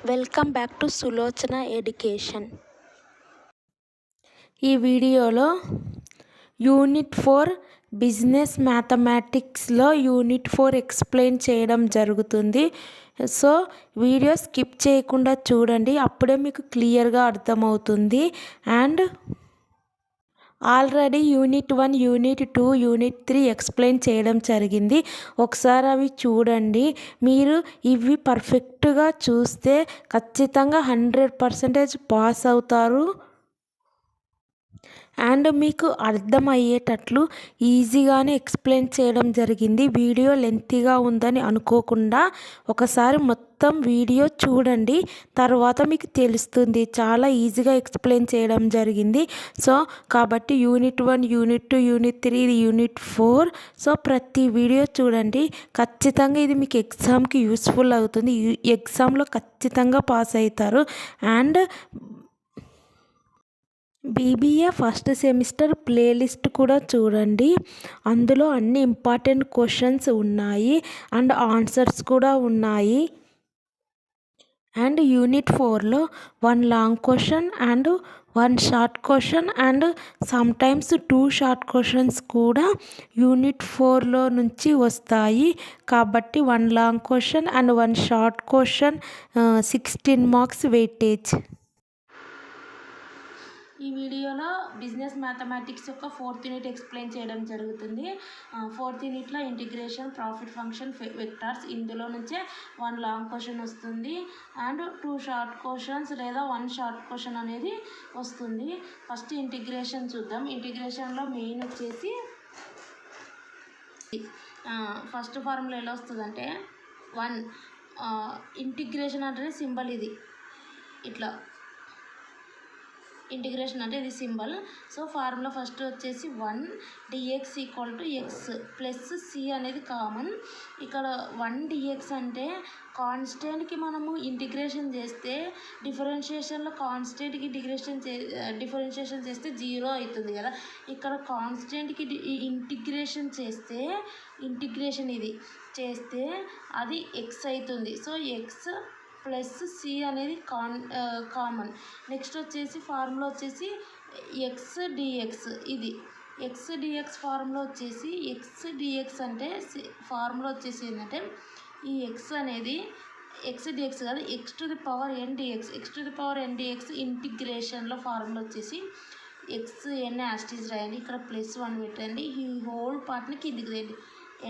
Welcome back to Sulochana education. ఈ వీడియోలో unit 4 business మ్యాథమెటిక్స్లో unit 4 explain చేయడం జరుగుతుంది. సో వీడియో స్కిప్ చేయకుండా చూడండి, అప్పుడే మీకు క్లియర్గా అర్థమవుతుంది. And already unit 1, unit 2, unit 3 explain చేయడం జరిగింది. ఒకసారి అవి చూడండి. మీరు ఇవి పర్ఫెక్ట్గా చూస్తే ఖచ్చితంగా 100% పాస్ అవుతారు. అండ్ మీకు అర్థమయ్యేటట్లు ఈజీగానే ఎక్స్ప్లెయిన్ చేయడం జరిగింది. వీడియో లెంతీగా ఉందని అనుకోకుండా ఒకసారి మొత్తం వీడియో చూడండి, తర్వాత మీకు తెలుస్తుంది. చాలా ఈజీగా ఎక్స్ప్లెయిన్ చేయడం జరిగింది. సో కాబట్టి unit 1, unit 2, unit 3, unit 4 so ప్రతి వీడియో చూడండి. ఖచ్చితంగా ఇది మీకు ఎగ్జామ్కి యూస్ఫుల్ అవుతుంది. ఎగ్జామ్లో ఖచ్చితంగా పాస్ అవుతారు. And BBA first semester playlist కూడా చూడండి. అందులో అన్ని ఇంపార్టెంట్ క్వశ్చన్స్ ఉన్నాయి అండ్ ఆన్సర్స్ కూడా ఉన్నాయి. అండ్ యూనిట్ 4లో 1 long question and 1 short question and sometimes 2 short questions కూడా యూనిట్ 4లో నుంచి వస్తాయి. కాబట్టి 1 long question and 1 short question 16 marks weightage. ఈ వీడియోలో బిజినెస్ మ్యాథమెటిక్స్ యొక్క 4th యూనిట్ ఎక్స్ప్లెయిన్ చేయడం జరుగుతుంది. 4th యూనిట్లో ఇంటిగ్రేషన్, ప్రాఫిట్ ఫంక్షన్, వెక్టార్స్, ఇందులో నుంచే 1 లాంగ్ క్వశ్చన్ వస్తుంది అండ్ 2 షార్ట్ క్వశ్చన్స్ లేదా 1 షార్ట్ క్వశ్చన్ అనేది వస్తుంది. ఫస్ట్ ఇంటిగ్రేషన్ చూద్దాం. ఇంటిగ్రేషన్లో మెయిన్ వచ్చేసి ఫస్ట్ ఫార్ములా ఎలా వస్తుందంటే 1 ఇంటిగ్రేషన్ అంటే సింబల్ ఇది ఇట్లా. ఇంటిగ్రేషన్ అంటే ఇది సింబల్. సో ఫార్ములా ఫస్ట్ వచ్చేసి 1 dx = x ప్లస్ c అనేది కామన్. ఇక్కడ 1 dx అంటే కాన్స్టెంట్కి మనము ఇంటిగ్రేషన్ చేస్తే డిఫరెన్షియేషన్లో కాన్స్టెంట్కి డిఫరెన్షియేషన్ చేస్తే 0 అవుతుంది కదా. ఇక్కడ కాన్స్టెంట్కి ఇంటిగ్రేషన్ చేస్తే ఇది చేస్తే అది x అవుతుంది. సో x ప్లస్ సి అనేది కామన్. నెక్స్ట్ వచ్చేసి ఫార్ములా వచ్చేసి ఎక్స్ డిఎక్స్. ఇది ఎక్స్ డిఎక్స్ ఫార్ములా వచ్చేసి ఎక్స్ డిఎక్స్ అంటే ఫార్ములా వచ్చేసి ఏంటంటే ఈ ఎక్స్ అనేది ఎక్స్ డిఎక్స్ కాదు, x⁴n dx. x⁴n dx ఇంటిగ్రేషన్లో ఫార్ములా వచ్చేసి xn యాస్టీస్ రాయండి. ఇక్కడ +1 పెట్టండి. ఈ హోల్ పార్ట్ని కిందికి రండి.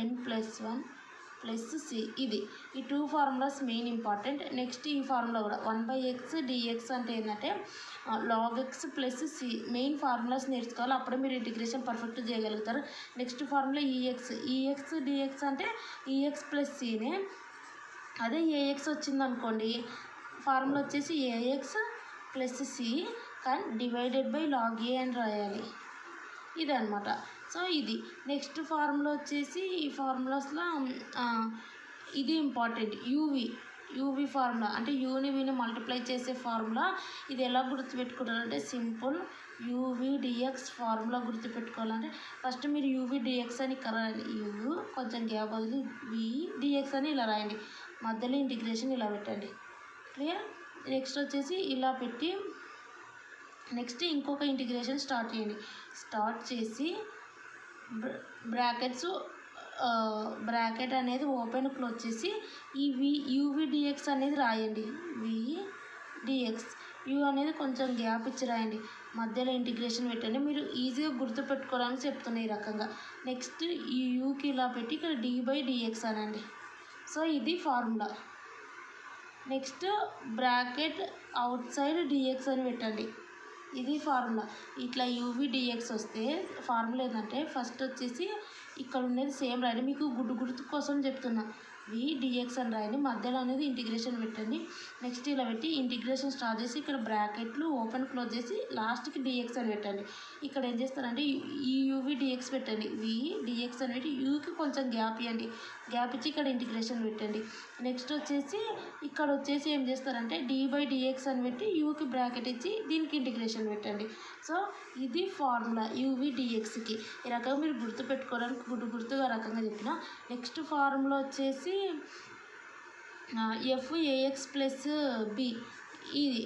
n+1 plus C. ఇది ఈ 2 ఫార్ములాస్ మెయిన్ ఇంపార్టెంట్. నెక్స్ట్ ఈ ఫార్ములా కూడా 1/x dx అంటే ఏంటంటే log x plus c. Main formulas నేర్చుకోవాలి, అప్పుడే మీరు ఇంటిగ్రేషన్ పర్ఫెక్ట్ చేయగలుగుతారు. నెక్స్ట్ ఫార్ములా ఈఎక్స్ డిఎక్స్ అంటే ఈఎక్స్ ప్లస్ సినే. అదే ఏఎక్స్ వచ్చిందనుకోండి, ఫార్ములా వచ్చేసి ఏఎక్స్ ప్లస్ సి కానీ డివైడెడ్ బై log a అని రాయాలి. ఇదన్నమాట. సో ఇది నెక్స్ట్ ఫార్ములా వచ్చేసి ఈ ఫార్ములాస్లో ఇది ఇంపార్టెంట్. యూవి ఫార్ములా అంటే యూని విని మల్టిప్లై చేసే ఫార్ములా. ఇది ఎలా గుర్తుపెట్టుకుంటారంటే సింపుల్. యూవి డిఎక్స్ ఫార్ములా గుర్తుపెట్టుకోవాలంటే ఫస్ట్ మీరు యూవి డిఎక్స్ అని రాయండి. యూ కొంచెం గ్యాప్ వదిలి వి డిఎక్స్ అని ఇలా రాయండి. మధ్యలో ఇంటిగ్రేషన్ ఇలా పెట్టండి. క్లియర్. నెక్స్ట్ వచ్చేసి ఇలా పెట్టి నెక్స్ట్ ఇంకొక ఇంటిగ్రేషన్ స్టార్ట్ చేయండి. స్టార్ట్ చేసి బ్రాకెట్ అనేది ఓపెన్ క్లోజ్ చేసి ఈ యూవి డిఎక్స్ అనేది రాయండి. వి డిఎక్స్ యూ అనేది కొంచెం గ్యాప్ ఇచ్చి రాయండి. మధ్యలో ఇంటిగ్రేషన్ పెట్టండి. మీరు ఈజీగా గుర్తుపెట్టుకోవడానికి చెప్తున్నా ఈ రకంగా. నెక్స్ట్ ఈ యూకి ఇలా పెట్టి ఇక్కడ d/dx అనండి. సో ఇది formula. Next bracket outside d x అని పెట్టండి. ఇది ఫార్ములా. ఇట్లా యూవి డిఎక్స్ వస్తే ఫార్ములా ఏంటంటే ఫస్ట్ వచ్చేసి ఇక్కడ ఉండేది సేమ్ రాయండి. మీకు గుర్తు కోసం చెప్తున్నా. వి డిఎక్స్ అని రాయండి. మధ్యలో అనేది ఇంటిగ్రేషన్ పెట్టండి. నెక్స్ట్ ఇలా పెట్టి ఇంటిగ్రేషన్ స్టార్ట్ చేసి ఇక్కడ బ్రాకెట్లు ఓపెన్ క్లోజ్ చేసి లాస్ట్కి డిఎక్స్ అని పెట్టండి. ఇక్కడ ఏం చేస్తారంటే ఈ యూవి డిఎక్స్ పెట్టండి. వి డిఎక్స్ అని పెట్టి యూకి కొంచెం గ్యాప్ ఇవ్వండి. గ్యాప్ ఇచ్చి ఇక్కడ ఇంటిగ్రేషన్ పెట్టండి. నెక్స్ట్ వచ్చేసి ఇక్కడ వచ్చేసి ఏం చేస్తారంటే d/dx అని పెట్టి యూకి బ్రాకెట్ ఇచ్చి దీనికి ఇంటిగ్రేషన్ పెట్టండి. సో ఇది ఫార్ములా యూవి డిఎక్స్కి. ఈ రకంగా మీరు గుర్తుపెట్టుకోవడానికి గుర్తుగా రకంగా చెప్పిన. నెక్స్ట్ ఫార్ములా వచ్చేసి ఎఫ్ ఏఎక్స్ ప్లస్ బి, ఇది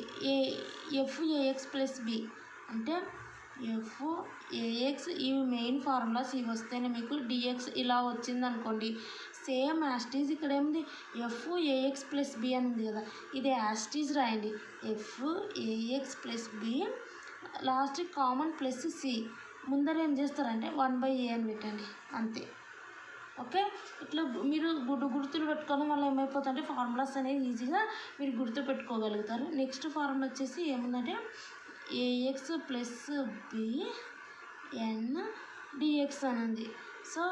ఎఫ్ ఏఎక్స్ ప్లస్ బి అంటే ఎఫ్ ఏఎక్స్, ఇవి మెయిన్ ఫార్ములాస్. ఇవి వస్తేనే మీకు డిఎక్స్ ఇలా వచ్చింది అనుకోండి, సేమ్ యాస్టీజ్ ఇక్కడ ఏముంది ఎఫ్ ఏఎక్స్ ప్లస్ బి అని ఉంది కదా, ఇది యాస్టీజ్ రాయండి. F a x plus b last common plus c, ముందర ఏం చేస్తారంటే 1/a అని పెట్టండి అంతే. ఓకే, ఇట్లా మీరు గుర్తులు పెట్టుకొని మళ్ళీ ఏమైపోతుందంటే ఫార్ములాస్ అనేది ఈజీగా మీరు గుర్తు పెట్టుకోగలుగుతారు. నెక్స్ట్ ఫార్ములా వచ్చేసి ఏముందంటే ఏఎక్స్ ప్లస్ బి ఎన్ డిఎక్స్ అని ఉంది. సో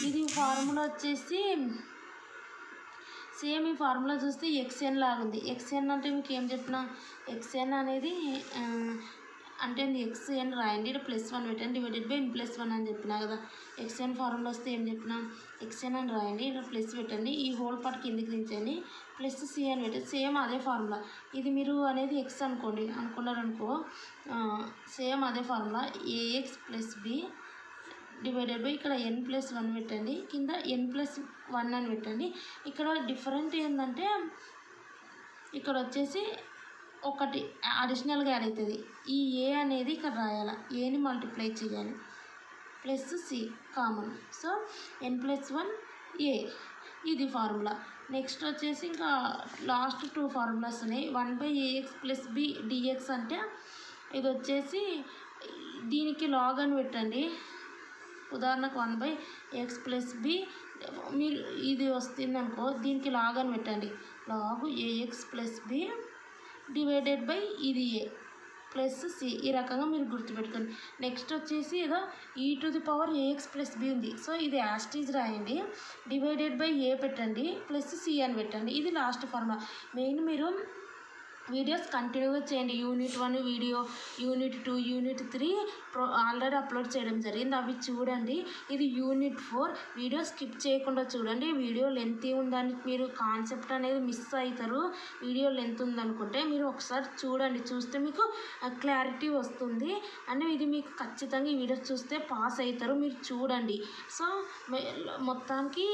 ఇది ఫార్ములా వచ్చేసి సేమ్ ఈ ఫార్ములా చూస్తే ఎక్స్ఎన్ లాగుంది. ఎక్స్ఎన్ అంటే మీకు ఏం చెప్పినా, ఎక్స్ఎన్ అనేది అంటే ఎక్స్ఎన్ రాయండి, ఇక్కడ +1 పెట్టండి, డివైడెడ్ బై n+1 అని చెప్పినా కదా. ఎక్స్ఎన్ ఫార్ములా వస్తే ఏం చెప్పినా ఎక్స్ఎన్ అని రాయండి, ఇక్కడ ప్లస్ పెట్టండి, ఈ హోల్ పార్ట్ కిందికి దించండి, ప్లస్ సి అని పెట్టండి. సేమ్ అదే ఫార్ములా, ఇది మీరు అనేది ఎక్స్ అనుకున్నారనుకో, సేమ్ అదే formula a x plus b divided by ఇక్కడ n+1 పెట్టండి, కింద n+1 అని పెట్టండి. ఇక్కడ డిఫరెంట్ ఏంటంటే ఇక్కడ వచ్చేసి ఒకటి అడిషనల్గా యాడ్ అవుతుంది. ఈ ఏ అనేది ఇక్కడ రాయాలి, ఏని మల్టిప్లై చేయాలి, plus c common. So n+1 a, ఇది ఫార్ములా. నెక్స్ట్ వచ్చేసి ఇంకా లాస్ట్ 2 ఫార్ములాస్ ఉన్నాయి. 1/ax ప్లస్ బి డిఎక్స్ అంటే ఇది వచ్చేసి దీనికి లాగ్ అని పెట్టండి. ఉదాహరణకు 1/x ప్లస్ బి, మీరు ఇది వస్తుంది అనుకో, దీనికి లాగ్ అని పెట్టండి, log a x plus b divided by ఇది ఏ ప్లస్ సి, ఈ రకంగా మీరు గుర్తుపెట్టుకోండి. నెక్స్ట్ వచ్చేసి ఏదో e⁴ax ప్లస్ బి ఉంది. సో ఇది యాస్టీజ్ రాయండి, డివైడెడ్ బై ఏ పెట్టండి, ప్లస్ సి అని పెట్టండి. ఇది లాస్ట్ ఫార్ములా. మెయిన్ మీరు వీడియోస్ కంటిన్యూగా చేయండి. Unit 1 video, unit 2, unit 3 already upload చేయడం జరిగింది, అవి చూడండి. ఇది యూనిట్ 4 వీడియో స్కిప్ చేయకుండా చూడండి. వీడియో లెంత్ ఉందని మీరు కాన్సెప్ట్ అనేది మిస్ అవుతారు. వీడియో లెంత్ ఉందనుకుంటే మీరు ఒకసారి చూడండి, చూస్తే మీకు క్లారిటీ వస్తుంది. అండ్ ఇది మీకు ఖచ్చితంగా ఈ వీడియోస్ చూస్తే పాస్ అవుతారు, మీరు చూడండి. సో మొత్తానికి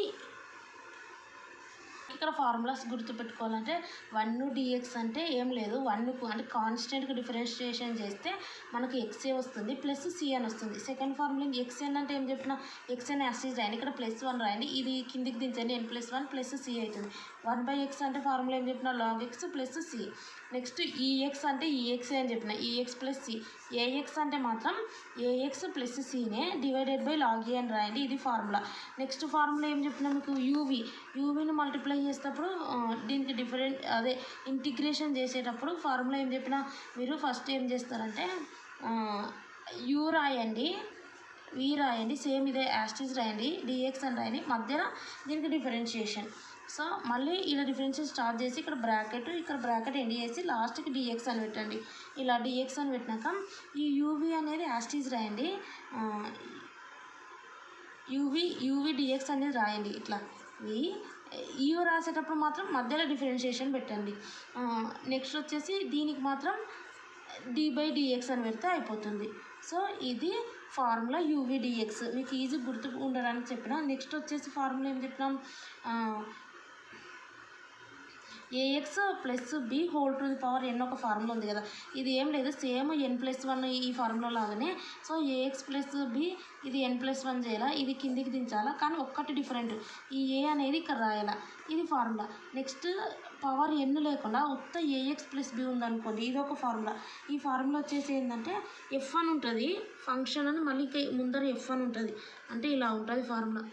ఇక్కడ ఫార్ములాస్ గుర్తుపెట్టుకోవాలంటే 1 డిఎక్స్ అంటే ఏం లేదు, 1కు అంటే కాన్స్టెంట్కి డిఫరెన్షియేషన్ చేస్తే మనకి ఎక్స్ఏ వస్తుంది, ప్లస్ సి అని వస్తుంది. సెకండ్ ఫార్ములా ఎక్స్ఎన్ అంటే ఏం చెప్పిన, ఎక్స్ఎన్ యాసిడ్ రాయండి, ఇక్కడ +1 రాయండి, ఇది కిందికి దించండి, n+1 ప్లస్ సి అవుతుంది. 1/x అంటే ఫార్ములా ఏం చెప్పిన, log x plus c. Next e x అంటే ఈఎక్సే అని చెప్పిన, ఈఎక్స్ ప్లస్ సి. ఏఎక్స్ అంటే మాత్రం ఏఎక్స్ ప్లస్ సినే డివైడెడ్ బై log a అని రాయండి, ఇది ఫార్ములా. నెక్స్ట్ ఫార్ములా ఏం చెప్పినా మీకు యూవీని మల్టిప్లై చేసేటప్పుడు దీనికి అదే ఇంటిగ్రేషన్ చేసేటప్పుడు ఫార్ములా ఏం చెప్పినా మీరు ఫస్ట్ ఏం చేస్తారంటే యూ రాయండి, వి రాయండి, సేమ్ ఇదే యాస్టీజ్ రాయండి, డిఎక్స్ అని రాయండి, మధ్యలో దీనికి డిఫరెన్షియేషన్. సో మళ్ళీ ఇలా డిఫరెన్షియేషన్ స్టార్ట్ చేసి ఇక్కడ బ్రాకెట్ ఎండ్ చేసి లాస్ట్కి డిఎక్స్ అని పెట్టండి. ఇలా డిఎక్స్ అని పెట్టినాక ఈ యూవీ అనేది యాస్టీజ్ రాయండి, యూవీ డిఎక్స్ అనేది రాయండి. ఇట్లా యూ రాసేటప్పుడు మాత్రం మధ్యలో డిఫరెన్షియేషన్ పెట్టండి. నెక్స్ట్ వచ్చేసి దీనికి మాత్రం d/dx అని పెడితే అయిపోతుంది. సో ఇది ఫార్ములా యూవీ డిఎక్స్, మీకు ఈజీ గుర్తు ఉండడానికి చెప్పిన. నెక్స్ట్ వచ్చేసి ఫార్ములా ఏం చెప్పినాం, a x plus b whole to the power n ఒక ఫార్ములా ఉంది కదా, ఇది ఏం లేదు, సేమ్ n+1 ఈ ఫార్ములా లాగానే. సో ఏఎక్స్ ప్లస్ బి ఇది n+1 చేయాలా, ఇది కిందికి దించాలా, కానీ ఒక్కటి డిఫరెంట్, ఈ ఏ అనేది ఇక్కడ రాయాలా, ఇది ఫార్ములా. నెక్స్ట్ పవర్ ఎన్ లేకుండా ఉత్త ఏఎక్స్ ప్లస్ బి ఉందనుకోండి, ఇది ఒక ఫార్ములా. ఈ ఫార్ములా వచ్చేసి ఏంటంటే f1 ఉంటుంది ఫంక్షన్ అని, మళ్ళీ ముందర f1 ఉంటుంది, అంటే ఇలా ఉంటుంది ఫార్ములా.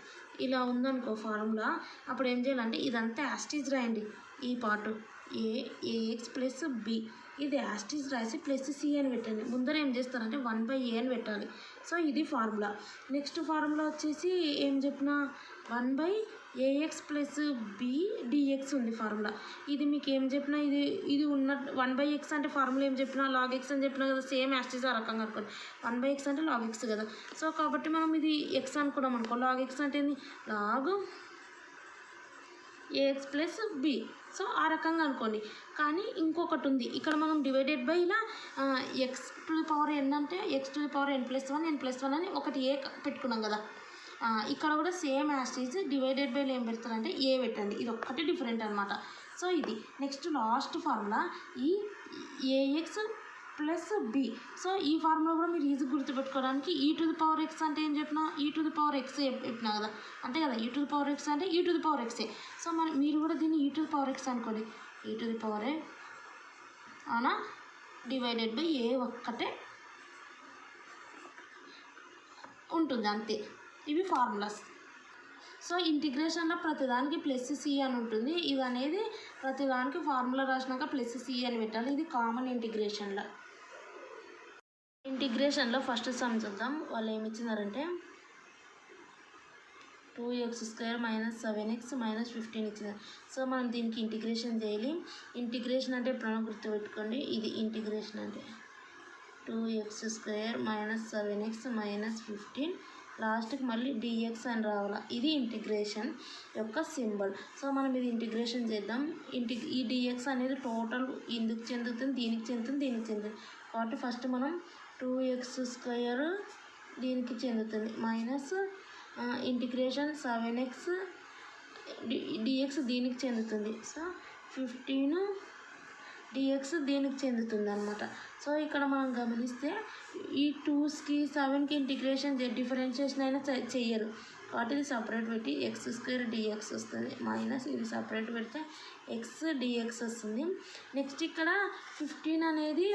ఇలా ఉందనుకో ఫార్ములా, అప్పుడు ఏం చేయాలంటే ఇదంతా యాస్టీజ్ రాయండి, ఈ పార్ట్ ఏఎక్స్ ప్లస్ బి ఇది యాస్టీజ్ రాసి ప్లస్ సి అని పెట్టండి. ముందర ఏం చేస్తారంటే 1/a అని పెట్టాలి. సో ఇది ఫార్ములా. నెక్స్ట్ ఫార్ములా వచ్చేసి ఏం చెప్పిన 1/ax ప్లస్ బి డిఎక్స్ ఉంది ఫార్ములా. ఇది మీకు ఏం చెప్పినా ఇది ఉన్న 1/x అంటే ఫార్ములా ఏం చెప్పినా log x అని చెప్పినా కదా, సేమ్ యాస్టీజ్ ఆ రకంగా అనుకోండి. 1/x అంటే log x కదా, సో కాబట్టి మనం ఇది x అనుకున్నాం అనుకో, log x అంటే ఏంది log ax plus b. So ఆ రకంగా అనుకోండి. కానీ ఇంకొకటి ఉంది, ఇక్కడ మనం డివైడెడ్ బై ఇలా x⁴n అంటే x⁴n+1 అని ఒకటి ఏ పెట్టుకున్నాం కదా, ఇక్కడ కూడా సేమ్ యాస్టీజ్ డివైడెడ్ బై ఏం పెడతారంటే ఏ పెట్టండి, ఇది ఒక్కటి డిఫరెంట్ అనమాట. సో ఇది నెక్స్ట్ లాస్ట్ ఫార్ములా ఈ ఏఎక్స్ ప్లస్ బి. సో ఈ ఫార్ములా కూడా మీరు ఈజీ గుర్తుపెట్టుకోవడానికి e⁴x అంటే ఏం చెప్పినా e⁴x చెప్పినా కదా, అంతే కదా. e⁴x అంటే e⁴x. సో మీరు కూడా దీన్ని e⁴x అనుకోండి. e⁴ అవునా డివైడెడ్ బై ఏ ఒక్కటే ఉంటుంది అంతే. ఇవి ఫార్ములాస్. సో ఇంటిగ్రేషన్లో ప్రతిదానికి ప్లస్ సి అని ఉంటుంది. ఇది అనేది ప్రతిదానికి ఫార్ములా రాసినాక ప్లస్ సి అని పెట్టాలి. ఇది కామన్ ఇంటిగ్రేషన్లో. ఇంటిగ్రేషన్లో ఫస్ట్ సమ్ చూద్దాం. వాళ్ళు ఏమి ఇచ్చినారంటే 2x² - 7x - 15 ఇచ్చినారు. సో మనం దీనికి ఇంటిగ్రేషన్ చేయాలి. ఇంటిగ్రేషన్ అంటే ఎప్పుడైనా గుర్తుపెట్టుకోండి, ఇది ఇంటిగ్రేషన్ అంటే 2x² - 7x - 15 లాస్ట్కి మళ్ళీ dx అని రావాలా. ఇది ఇంటిగ్రేషన్ యొక్క సింబల్. సో మనం ఇది ఇంటిగ్రేషన్ చేద్దాం. ఈ dx అనేది టోటల్ ఇందుకు చెందుతుంది, దీనికి చెందుతుంది, దీనికి చెందుతుంది. కాబట్టి ఫస్ట్ మనం 2x² దీనికి చెందుతుంది మైనస్ ఇంటిగ్రేషన్ 7x dx దీనికి చెందుతుంది. సో 15 dx దీనికి చెందుతుంది అనమాట. సో ఇక్కడ మనం గమనిస్తే ఈ 2కి 7కి ఇంటిగ్రేషన్ డిఫరెన్షియేషన్ అయినా చెయ్యరు. కాబట్టి ఇది సపరేట్ పెట్టి x² dx వస్తుంది మైనస్ ఇది సపరేట్ పెడితే x dx వస్తుంది. నెక్స్ట్ ఇక్కడ 15 అనేది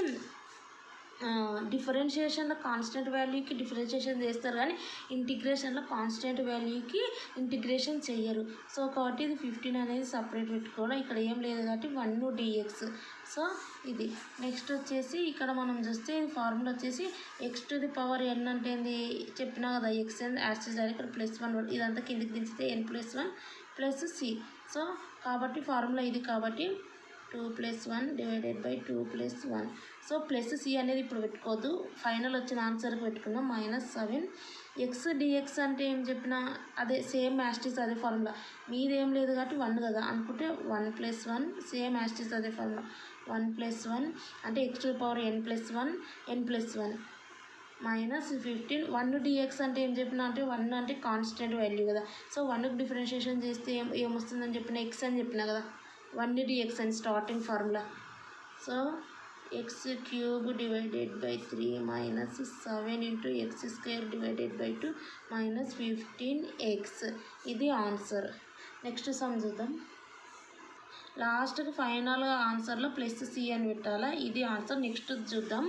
డిఫరెన్షియేషన్లో కాన్స్టెంట్ వాల్యూకి డిఫరెన్షియేషన్ చేస్తారు, కానీ ఇంటిగ్రేషన్లో కాన్స్టెంట్ వాల్యూకి ఇంటిగ్రేషన్ చెయ్యరు. సో కాబట్టి ఇది 15 అనేది సపరేట్ పెట్టుకోవాలి. ఇక్కడ ఏం లేదు కాబట్టి 1 dx. సో ఇది నెక్స్ట్ వచ్చేసి ఇక్కడ మనం చూస్తే ఇది ఫార్ములా వచ్చేసి x⁴n అంటే ఏంది చెప్పినా కదా, x యాక్సిస్ అని ఇక్కడ +1 ఇదంతా కిందికి దించితే n+1 ప్లస్ సి. సో కాబట్టి ఫార్ములా ఇది కాబట్టి 2 + 1 divided by 2 + 1. So plus c అనేది ఇప్పుడు పెట్టుకోవద్దు, ఫైనల్ వచ్చిన ఆన్సర్కి పెట్టుకుందాం -7. x dx అంటే ఏం చెప్పినా అదే సేమ్ యాస్టిస్ అదే ఫార్ములా. మీదేం లేదు కాబట్టి 1 కదా అనుకుంటే 1 + 1 సేమ్ యాస్టిస్ అదే ఫార్ములా 1 + 1 అంటే x⁴n+1 n+1 -15 1 dx అంటే ఏం చెప్పినా అంటే 1 అంటే కాన్స్టెంట్ వాల్యూ కదా. సో 1కి డిఫరెన్షియేషన్ చేస్తే ఏమొస్తుందని చెప్పిన x అని చెప్పినా కదా, 1 dx అని starting formula. So x³ divided by 3 -7 × x² divided by 2 -15x. ఇది ఆన్సర్. నెక్స్ట్ సమ్ చూద్దాం. లాస్ట్కి ఫైనల్గా ఆన్సర్లో ప్లస్ సి అని పెట్టాలా. ఇది ఆన్సర్. నెక్స్ట్ చూద్దాం.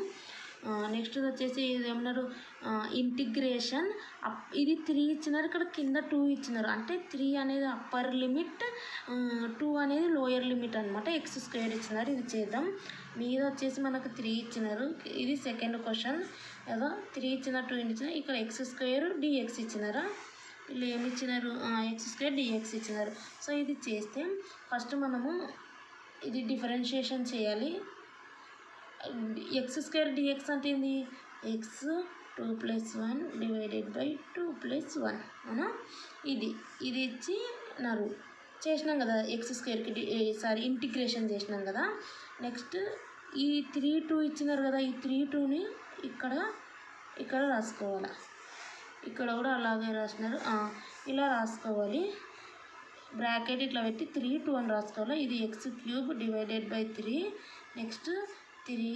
నెక్స్ట్ వచ్చేసి ఇది ఏమన్నారు ఇంటిగ్రేషన్ ఇది 3 ఇచ్చినారు, ఇక్కడ కింద 2 ఇచ్చినారు. అంటే 3 అనేది అప్పర్ లిమిట్, 2 అనేది లోయర్ లిమిట్ అనమాట. x² ఇచ్చినారు. ఇది చేద్దాం. మీద వచ్చేసి మనకు 3 ఇచ్చినారు. ఇది సెకండ్ క్వశ్చన్ ఏదో 3 ఇచ్చిన 2 ఇచ్చిన ఇక్కడ x² dx ఇచ్చినారా, వీళ్ళు ఏమి ఇచ్చినారు x² dx ఇచ్చినారు. సో ఇది చేస్తే ఫస్ట్ మనము ఇది డిఫరెన్షియేషన్ చేయాలి. x² dx అంటే ఏంది x 2 + 1 డివైడెడ్ బై 2 + 1 అవునా. ఇది ఇచ్చినారు చేసినాం కదా, x²కి ఇంటిగ్రేషన్ చేసినాం కదా. నెక్స్ట్ ఈ 3 2 ఇచ్చినారు కదా, ఈ 3 2ని ఇక్కడ రాసుకోవాలి. ఇక్కడ కూడా అలాగే రాసినారు, ఇలా రాసుకోవాలి. బ్రాకెట్ ఇట్లా పెట్టి 3 2 అని రాసుకోవాలి. ఇది x³ డివైడెడ్ బై 3 నెక్స్ట్ 3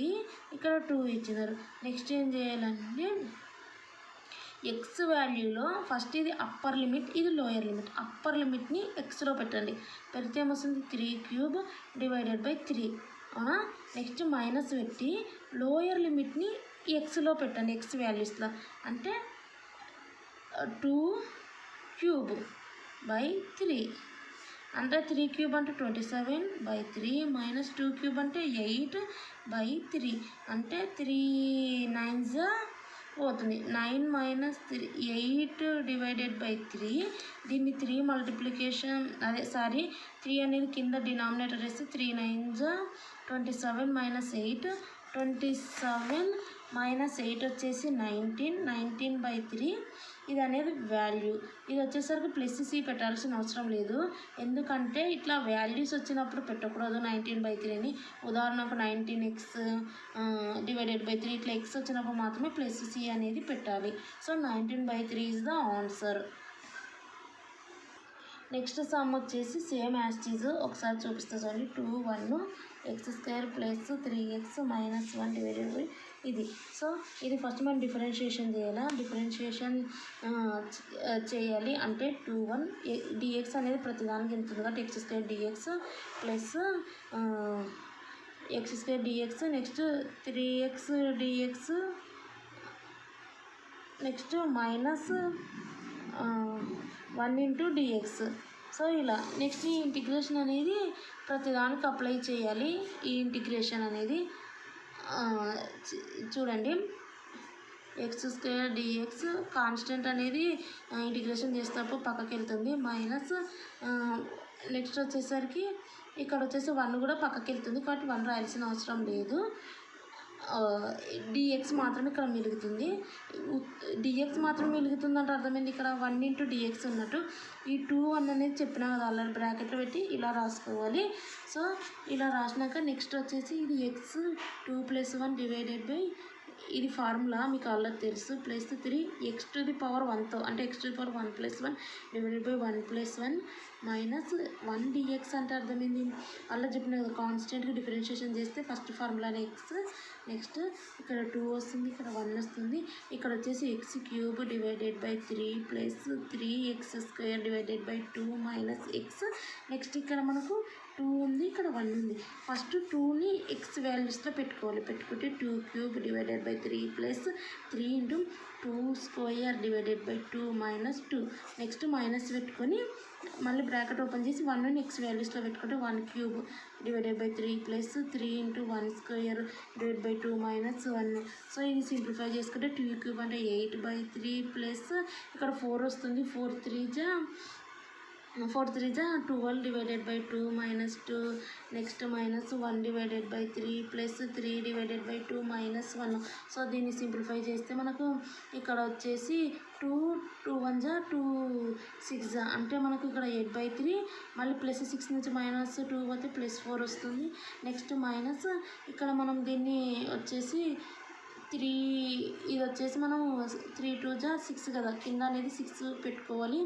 ఇక్కడ 2 ఇచ్చినారు. నెక్స్ట్ ఏం చేయాలంటే ఎక్స్ వాల్యూలో ఫస్ట్ ఇది అప్పర్ లిమిట్, ఇది లోయర్ లిమిట్. అప్పర్ లిమిట్ని ఎక్స్లో పెట్టండి, పెడితే ఏమొస్తుంది 3³ డివైడెడ్ బై 3 అవునా. నెక్స్ట్ మైనస్ పెట్టి లోయర్ లిమిట్ని ఎక్స్లో పెట్టండి, ఎక్స్ వాల్యూస్లో. అంటే 2³ బై 3 అంటే 3³ అంటే 27/3 -2³ అంటే 8/3 అంటే 3 9s పోతుంది. 9 - 3 8 డివైడెడ్ బై 3. దీన్ని 3 మల్టిప్లికేషన్ 3 అనేది కింద డినామినేటర్ వేస్తే 3 9s 27 - 8 27 - 8 వచ్చేసి 19/3. ఇది అనేది వాల్యూ. ఇది వచ్చేసరికి ప్లస్ సి పెట్టాల్సిన అవసరం లేదు, ఎందుకంటే ఇట్లా వాల్యూస్ వచ్చినప్పుడు పెట్టకూడదు 19/3ని. ఉదాహరణకు 19x డివైడెడ్ బై 3 ఇట్లా ఎక్స్ వచ్చినప్పుడు మాత్రమే ప్లస్ సి అనేది పెట్టాలి. So 19/3 is the answer. Next some వచ్చేసి సేమ్ యాజ్ టీజ్ ఒకసారి చూపిస్తా చూడండి. 2 1 x² plus 3x minus 1 divided by ఇది. సో ఇది ఫస్ట్ మనం డిఫరెన్షియేషన్ చేయాలా. డిఫరెన్షియేషన్ చేయాలి అంటే 2 1 dx అనేది ప్రతిదానికి ఉంటుంది కాబట్టి x² dx plus x² dx next 3x dx next minus 1 into dx. So ఇలా నెక్స్ట్ ఈ ఇంటిగ్రేషన్ అనేది ప్రతిదానికి అప్లై చేయాలి. ఈ ఇంటిగ్రేషన్ అనేది చూడండి x² dx కాన్స్టెంట్ అనేది ఇంటిగ్రేషన్ చేసేటప్పుడు పక్కకి వెళ్తుంది. మైనస్ నెక్స్ట్ వచ్చేసరికి ఇక్కడ వచ్చేసి 1 కూడా పక్కకి వెళ్తుంది కాబట్టి 1 రాయాల్సిన అవసరం లేదు. dx మాత్రమే ఇక్కడ మిలుగుతుంది. dx మాత్రం మిలుగుతుంది అంటే అర్థమైంది. ఇక్కడ 1 ఇంటూ dx ఉన్నట్టు ఈ 2 1 అనేది చెప్పినా కదా ఆల్రెడీ బ్రాకెట్లో పెట్టి ఇలా రాసుకోవాలి. సో ఇలా రాసినాక నెక్స్ట్ వచ్చేసి ఇది x 2 + 1 డివైడెడ్ బై ఇది ఫార్ములా మీకు ఆల్రెడీ తెలుసు ప్లస్ 3 x⁴1తో అంటే x⁴1 + 1 divided by 1 + 1 minus 1 dx అంటే అర్థమైంది. అలా చెప్పిన కదా కాన్స్టెంట్గా డిఫరెన్షియేషన్ చేస్తే ఫస్ట్ ఫార్ములానే x. నెక్స్ట్ ఇక్కడ 2 వస్తుంది, ఇక్కడ 1 వస్తుంది. ఇక్కడ వచ్చేసి x³ divided by 3 plus 3x² divided by 2 minus x. Next ఇక్కడ మనకు 2 ఉంది, ఇక్కడ 1 ఉంది. ఫస్ట్ 2ని x వాల్యూస్లో పెట్టుకోవాలి. పెట్టుకుంటే 2³ divided by 3 plus 3 into 2² divided by 2 minus 2. Next minus పెట్టుకొని మళ్ళీ బ్రాకెట్ ఓపెన్ చేసి 1ని x వాల్యూస్లో పెట్టుకుంటే 1³ divided by 3 plus 3 into 1² divide by 2 minus 1. So ఇది సింప్లిఫై చేసుకుంటే 2³ అంటే 8/3 ప్లస్ ఇక్కడ 4 వస్తుంది. 4 3 జా 12 divided by 2 minus 2. Next minus 1 divided by 3 plus 3 divided by 2 minus 1. So దీన్ని సింప్లిఫై చేస్తే మనకు ఇక్కడ వచ్చేసి 2 1 జా 2 6 జా అంటే మనకు ఇక్కడ 8/3 మళ్ళీ ప్లస్ 6 నుంచి మైనస్ 2 పోతే ప్లస్ 4 వస్తుంది. నెక్స్ట్ మైనస్ ఇక్కడ మనం దీన్ని వచ్చేసి 3 ఇది వచ్చేసి మనం 3 2 జా 6 కదా కింద అనేది 6 పెట్టుకోవాలి.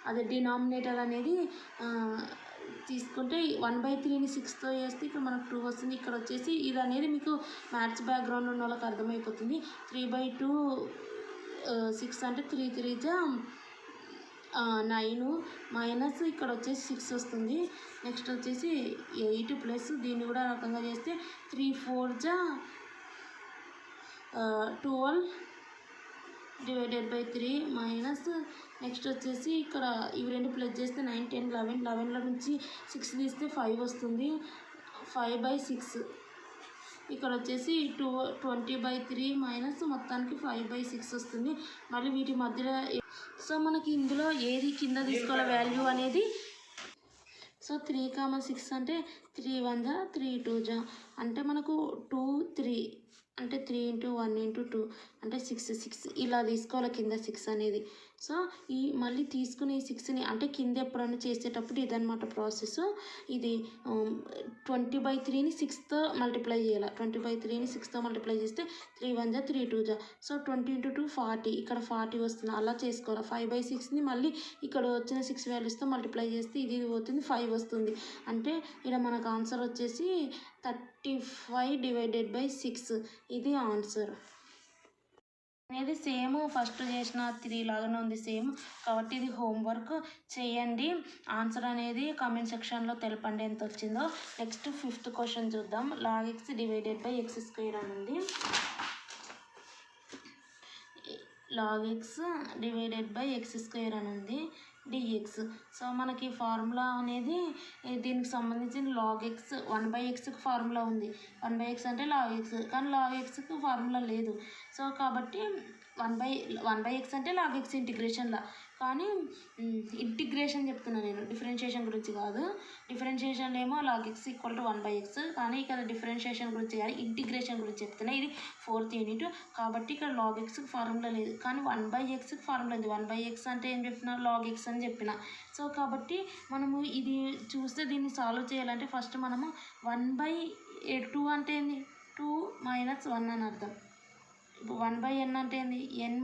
అదే డినామినేటర్ అనేది తీసుకుంటే 1/3ని 6తో వేస్తే ఇక్కడ మనకు 2 వస్తుంది. ఇక్కడ వచ్చేసి ఇది అనేది మీకు మ్యాథ్స్ బ్యాక్గ్రౌండ్ ఉన్న వాళ్ళకి అర్థమైపోతుంది. 3/2 6 అంటే 3 3 జా 9 మైనస్ ఇక్కడ వచ్చేసి 6 వస్తుంది. నెక్స్ట్ వచ్చేసి 8 ప్లస్ దీన్ని కూడా రకంగా చేస్తే 3 4 జా 12 డివైడెడ్ బై 3 మైనస్ నెక్స్ట్ వచ్చేసి ఇక్కడ ఇవి రెండు ప్లస్ చేస్తే 9 10 11 11లో నుంచి 6 తీస్తే 5 వస్తుంది. 5/6 ఇక్కడ వచ్చేసి 20/3 మైనస్ మొత్తానికి 5/6 వస్తుంది. మళ్ళీ వీటి మధ్యలో సో మనకి ఇందులో ఏది కింద తీసుకోవాలి వాల్యూ అనేది. సో 3 6 అంటే 3 1 జా 3 2 జా అంటే మనకు 2 3 అంటే 3 ఇంటూ 1 ఇంటూ 2 అంటే 6 ఇలా తీసుకోవాలి కింద 6 అనేది. సో ఈ మళ్ళీ తీసుకుని 6ని అంటే కింద ఎప్పుడైనా చేసేటప్పుడు ఇదనమాట ప్రాసెస్. ఇది 20/3ని 6తో మల్టిప్లై చేయాలి. 20/3ని 6తో మల్టిప్లై చేస్తే 3 1 జా 3 2 జా సో 20 ఇంటూ 2 40 ఇక్కడ 40 వస్తుంది. అలా చేసుకోవాలి. 5/6ని మళ్ళీ ఇక్కడ వచ్చిన 6 వాల్యూస్తో మల్టిప్లై చేస్తే ఇది పోతుంది 5 వస్తుంది. అంటే ఇక్కడ మనకు ఆన్సర్ వచ్చేసి 35 డివైడెడ్ బై 6 ఇది ఆన్సర్ అనేది. సేమ్ ఫస్ట్ చేసిన 3 లాగానే ఉంది సేమ్ కాబట్టి ఇది హోంవర్క్ చేయండి. ఆన్సర్ అనేది కామెంట్ సెక్షన్లో తెలపండి ఎంత వచ్చిందో. నెక్స్ట్ 5th క్వశ్చన్ చూద్దాం. log x divided by x² అని ఉంది. log x divided by x² అని ఉంది dx. సో మనకి ఫార్ములా అనేది దీనికి సంబంధించిన log x 1/xకి ఫార్ములా ఉంది. 1/x అంటే log x కానీ log xకి ఫార్ములా లేదు. సో కాబట్టి 1/x అంటే log x ఇంటిగ్రేషన్లా కానీ ఇంటిగ్రేషన్ చెప్తున్నాను నేను డిఫరెన్షియేషన్ గురించి కాదు. డిఫరెన్షియేషన్లో ఏమో log x = 1/x కానీ ఇక్కడ డిఫరెన్షియేషన్ గురించి కానీ ఇంటిగ్రేషన్ గురించి చెప్తున్నా. ఇది 4th యూనిట్ కాబట్టి ఇక్కడ log xకి ఫార్ములా లేదు కానీ 1/xకి ఫార్ములా ఉంది. 1/x అంటే ఏం చెప్పిన log x అని చెప్పిన. సో కాబట్టి మనము ఇది చూస్తే దీన్ని సాల్వ్ చేయాలంటే ఫస్ట్ మనము 1/2 అంటే ఏంది 2 - 1 అని అర్థం. 1/n అంటే ఏంది n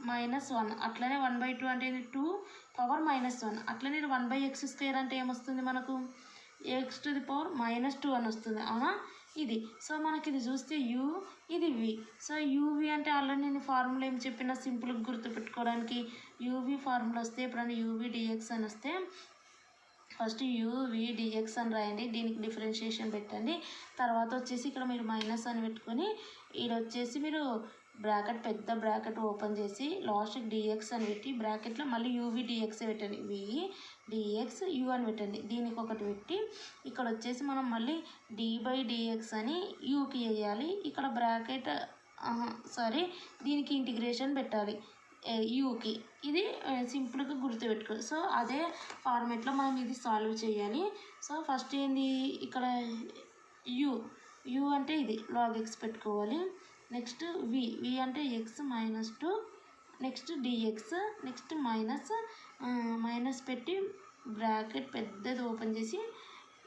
-1 అట్లనే 1/2 అంటే 2 పవర్ -1 అట్లనే 1/x² అంటే ఏమొస్తుంది మనకు x⁻−2 అని వస్తుంది అవునా ఇది సో మనకి ఇది చూస్తే u ఇది v సో uv అంటే ఆల్రెడీ నేను ఫార్ములా ఏం చెప్పిన సింపుల్గా గుర్తుపెట్టుకోవడానికి uv ఫార్ములా వస్తే ఎప్పుడైనా uv dx అని వస్తే ఫస్ట్ uv dx అని రాయండి దీనికి డిఫరెన్షియేషన్ పెట్టండి తర్వాత వచ్చేసి ఇక్కడ మీరు మైనస్ అని పెట్టుకొని ఇది వచ్చేసి మీరు బ్రాకెట్ పెద్ద బ్రాకెట్ ఓపెన్ చేసి లాస్ట్కి dx అని పెట్టి బ్రాకెట్లో మళ్ళీ uv dx పెట్టండి v dx u అని పెట్టండి దీనికి ఒకటి పెట్టి ఇక్కడ వచ్చేసి మనం మళ్ళీ d/dx అని uకి వేయాలి ఇక్కడ బ్రాకెట్ సారీ దీనికి ఇంటిగ్రేషన్ పెట్టాలి యూకి ఇది సింపుల్గా గుర్తుపెట్టుకో సో అదే ఫార్మేట్లో మనం ఇది సాల్వ్ చేయాలి సో ఫస్ట్ ఏంది ఇక్కడ యు అంటే ఇది log x పెట్టుకోవాలి నెక్స్ట్ v అంటే x-2 next dx next minus పెట్టి బ్రాకెట్ పెద్దది ఓపెన్ చేసి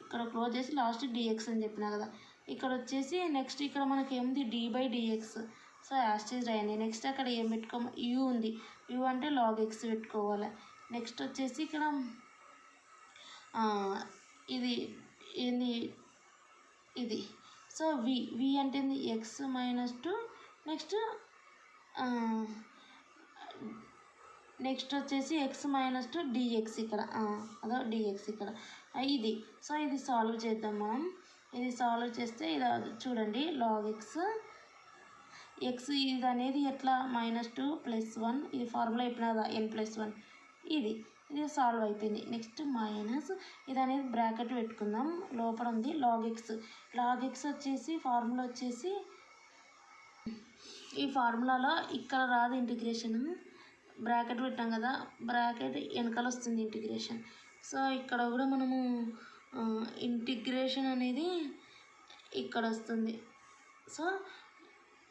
ఇక్కడ క్లోజ్ చేసి లాస్ట్ dx అని చెప్పినా కదా ఇక్కడ వచ్చేసి నెక్స్ట్ ఇక్కడ మనకి ఏముంది d/dx సో యాస్టేజ్ రాయండి నెక్స్ట్ అక్కడ ఏం పెట్టుకోమ u ఉంది u అంటే log x పెట్టుకోవాలి నెక్స్ట్ వచ్చేసి ఇక్కడ ఇది ఏంది ఇది సో v అంటే x-2 నెక్స్ట్ వచ్చేసి x-2 dx ఇక్కడ అదో dx ఇక్కడ ఇది సో ఇది సాల్వ్ చేద్దాం మనం ఇది సాల్వ్ చేస్తే ఇది చూడండి log x ఇది అనేది ఎట్లా -2 + 1 ఇది ఫార్ములా చెప్పిన కదా n+1 ఇది సాల్వ్ అయిపోయింది నెక్స్ట్ మైనస్ ఇది అనేది బ్రాకెట్ పెట్టుకుందాం లోపల ఉంది log x వచ్చేసి ఫార్ములా వచ్చేసి ఈ ఫార్ములాలో ఇక్కడ రాదు ఇంటిగ్రేషన్ బ్రాకెట్ పెట్టాం కదా బ్రాకెట్ వెనకాల వస్తుంది ఇంటిగ్రేషన్ సో ఇక్కడ కూడా మనము ఇంటిగ్రేషన్ అనేది ఇక్కడ వస్తుంది so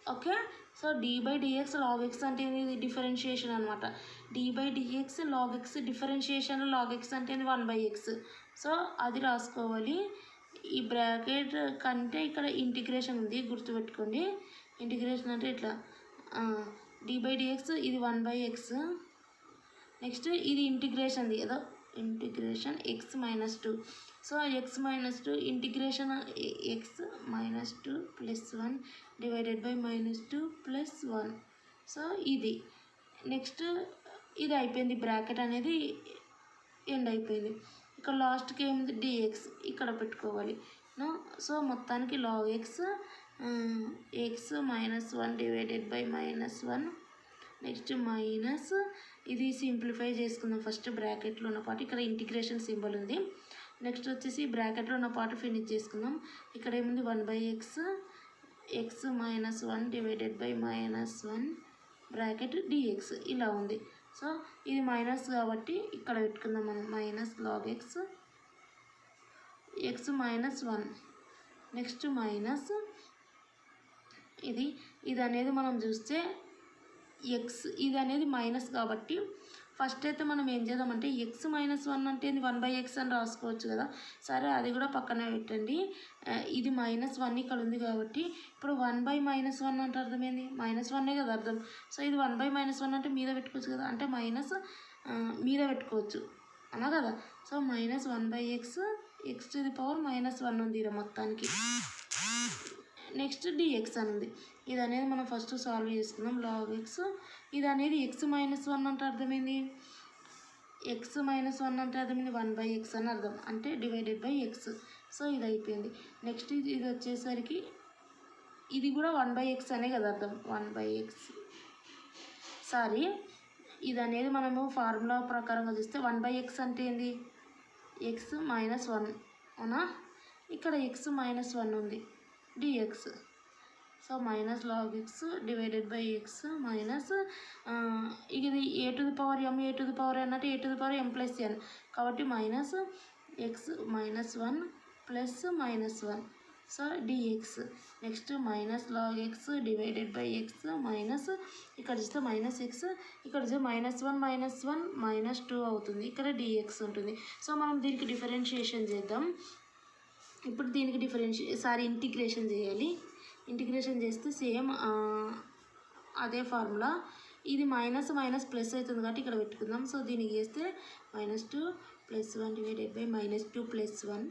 okay so d/dx log x అంటే ఇది డిఫరెన్షియేషన్ అనమాట d/dx log x differentiation log x అంటే 1/x సో అది రాసుకోవాలి ఈ బ్రాకెట్ కంటే ఇక్కడ ఇంటిగ్రేషన్ ఉంది గుర్తుపెట్టుకోండి ఇంటిగ్రేషన్ అంటే ఇట్లా d/dx ఇది 1/x నెక్స్ట్ ఇది ఇంటిగ్రేషన్ది ఏదో integration x-2 so x-2 integration x-2 + 1 divided by -2 + 1 so ఇది నెక్స్ట్ ఇది అయిపోయింది బ్రాకెట్ అనేది ఎండ్ అయిపోయింది ఇక్కడ లాస్ట్కి ఏముంది dx ఇక్కడ పెట్టుకోవాలి సో మొత్తానికి log x-1 divided by -1 next minus ఇది సింప్లిఫై చేసుకుందాం ఫస్ట్ బ్రాకెట్లో ఉన్న పార్ట్ ఇక్కడ ఇంటిగ్రేషన్ సింబల్ ఉంది నెక్స్ట్ వచ్చేసి బ్రాకెట్లో ఉన్న పార్ట్ ఫినిష్ చేసుకుందాం ఇక్కడ ఏముంది 1/x x-1 divided by -1 bracket dx ఇలా ఉంది సో ఇది మైనస్ కాబట్టి ఇక్కడ పెట్టుకుందాం మనం -log x-1 నెక్స్ట్ మైనస్ ఇది అనేది మనం చూస్తే x ఇది అనేది మైనస్ కాబట్టి ఫస్ట్ అయితే మనం ఏం చేద్దామంటే x-1 అంటే 1/x అని రాసుకోవచ్చు కదా సరే అది కూడా పక్కన పెట్టండి ఇది -1 ఇక్కడ ఉంది కాబట్టి ఇప్పుడు 1/-1 అంటే అర్థమైంది -1 కదా అర్థం సో ఇది 1/-1 అంటే మీద పెట్టుకోవచ్చు కదా అంటే మైనస్ మీద పెట్టుకోవచ్చు అన్నా కదా సో -1/x x⁻−1 ఉంది ఇది మొత్తానికి నెక్స్ట్ dx అని ఉంది ఇది అనేది మనం ఫస్ట్ సాల్వ్ చేసుకుందాం log x ఇది అనేది x-1 అంటే అర్థమైంది x-1 అంటే అర్థమైంది 1/x అని అర్థం అంటే డివైడెడ్ బై x సో ఇది అయిపోయింది నెక్స్ట్ ఇది వచ్చేసరికి ఇది కూడా 1/x అనే కదా అర్థం 1/x సారీ ఇది అనేది మనము ఫార్ములా ప్రకారంగా చూస్తే 1/x అంటే ఏంది x-1 అవునా ఇక్కడ x-1 ఉంది dx so -log x divided by x minus ఇది a⁻m అన్నట్టు a⁻m+n కాబట్టి -x-1 + -1 so dx next -log x divided by x minus ఇక్కడ చూస్తే -x ఇక్కడ చూస్తే -1 -2 అవుతుంది ఇక్కడ dx ఉంటుంది సో మనం దీనికి డిఫరెన్షియేషన్ చేద్దాం ఇప్పుడు దీనికి ఇంటిగ్రేషన్ చేయాలి ఇంటిగ్రేషన్ చేస్తే సేమ్ అదే ఫార్ములా ఇది మైనస్ మైనస్ ప్లస్ అవుతుంది కాబట్టి ఇక్కడ పెట్టుకుందాం. సో దీనికి చేస్తే -2 + 1 డివైడెడ్ బై -2 + 1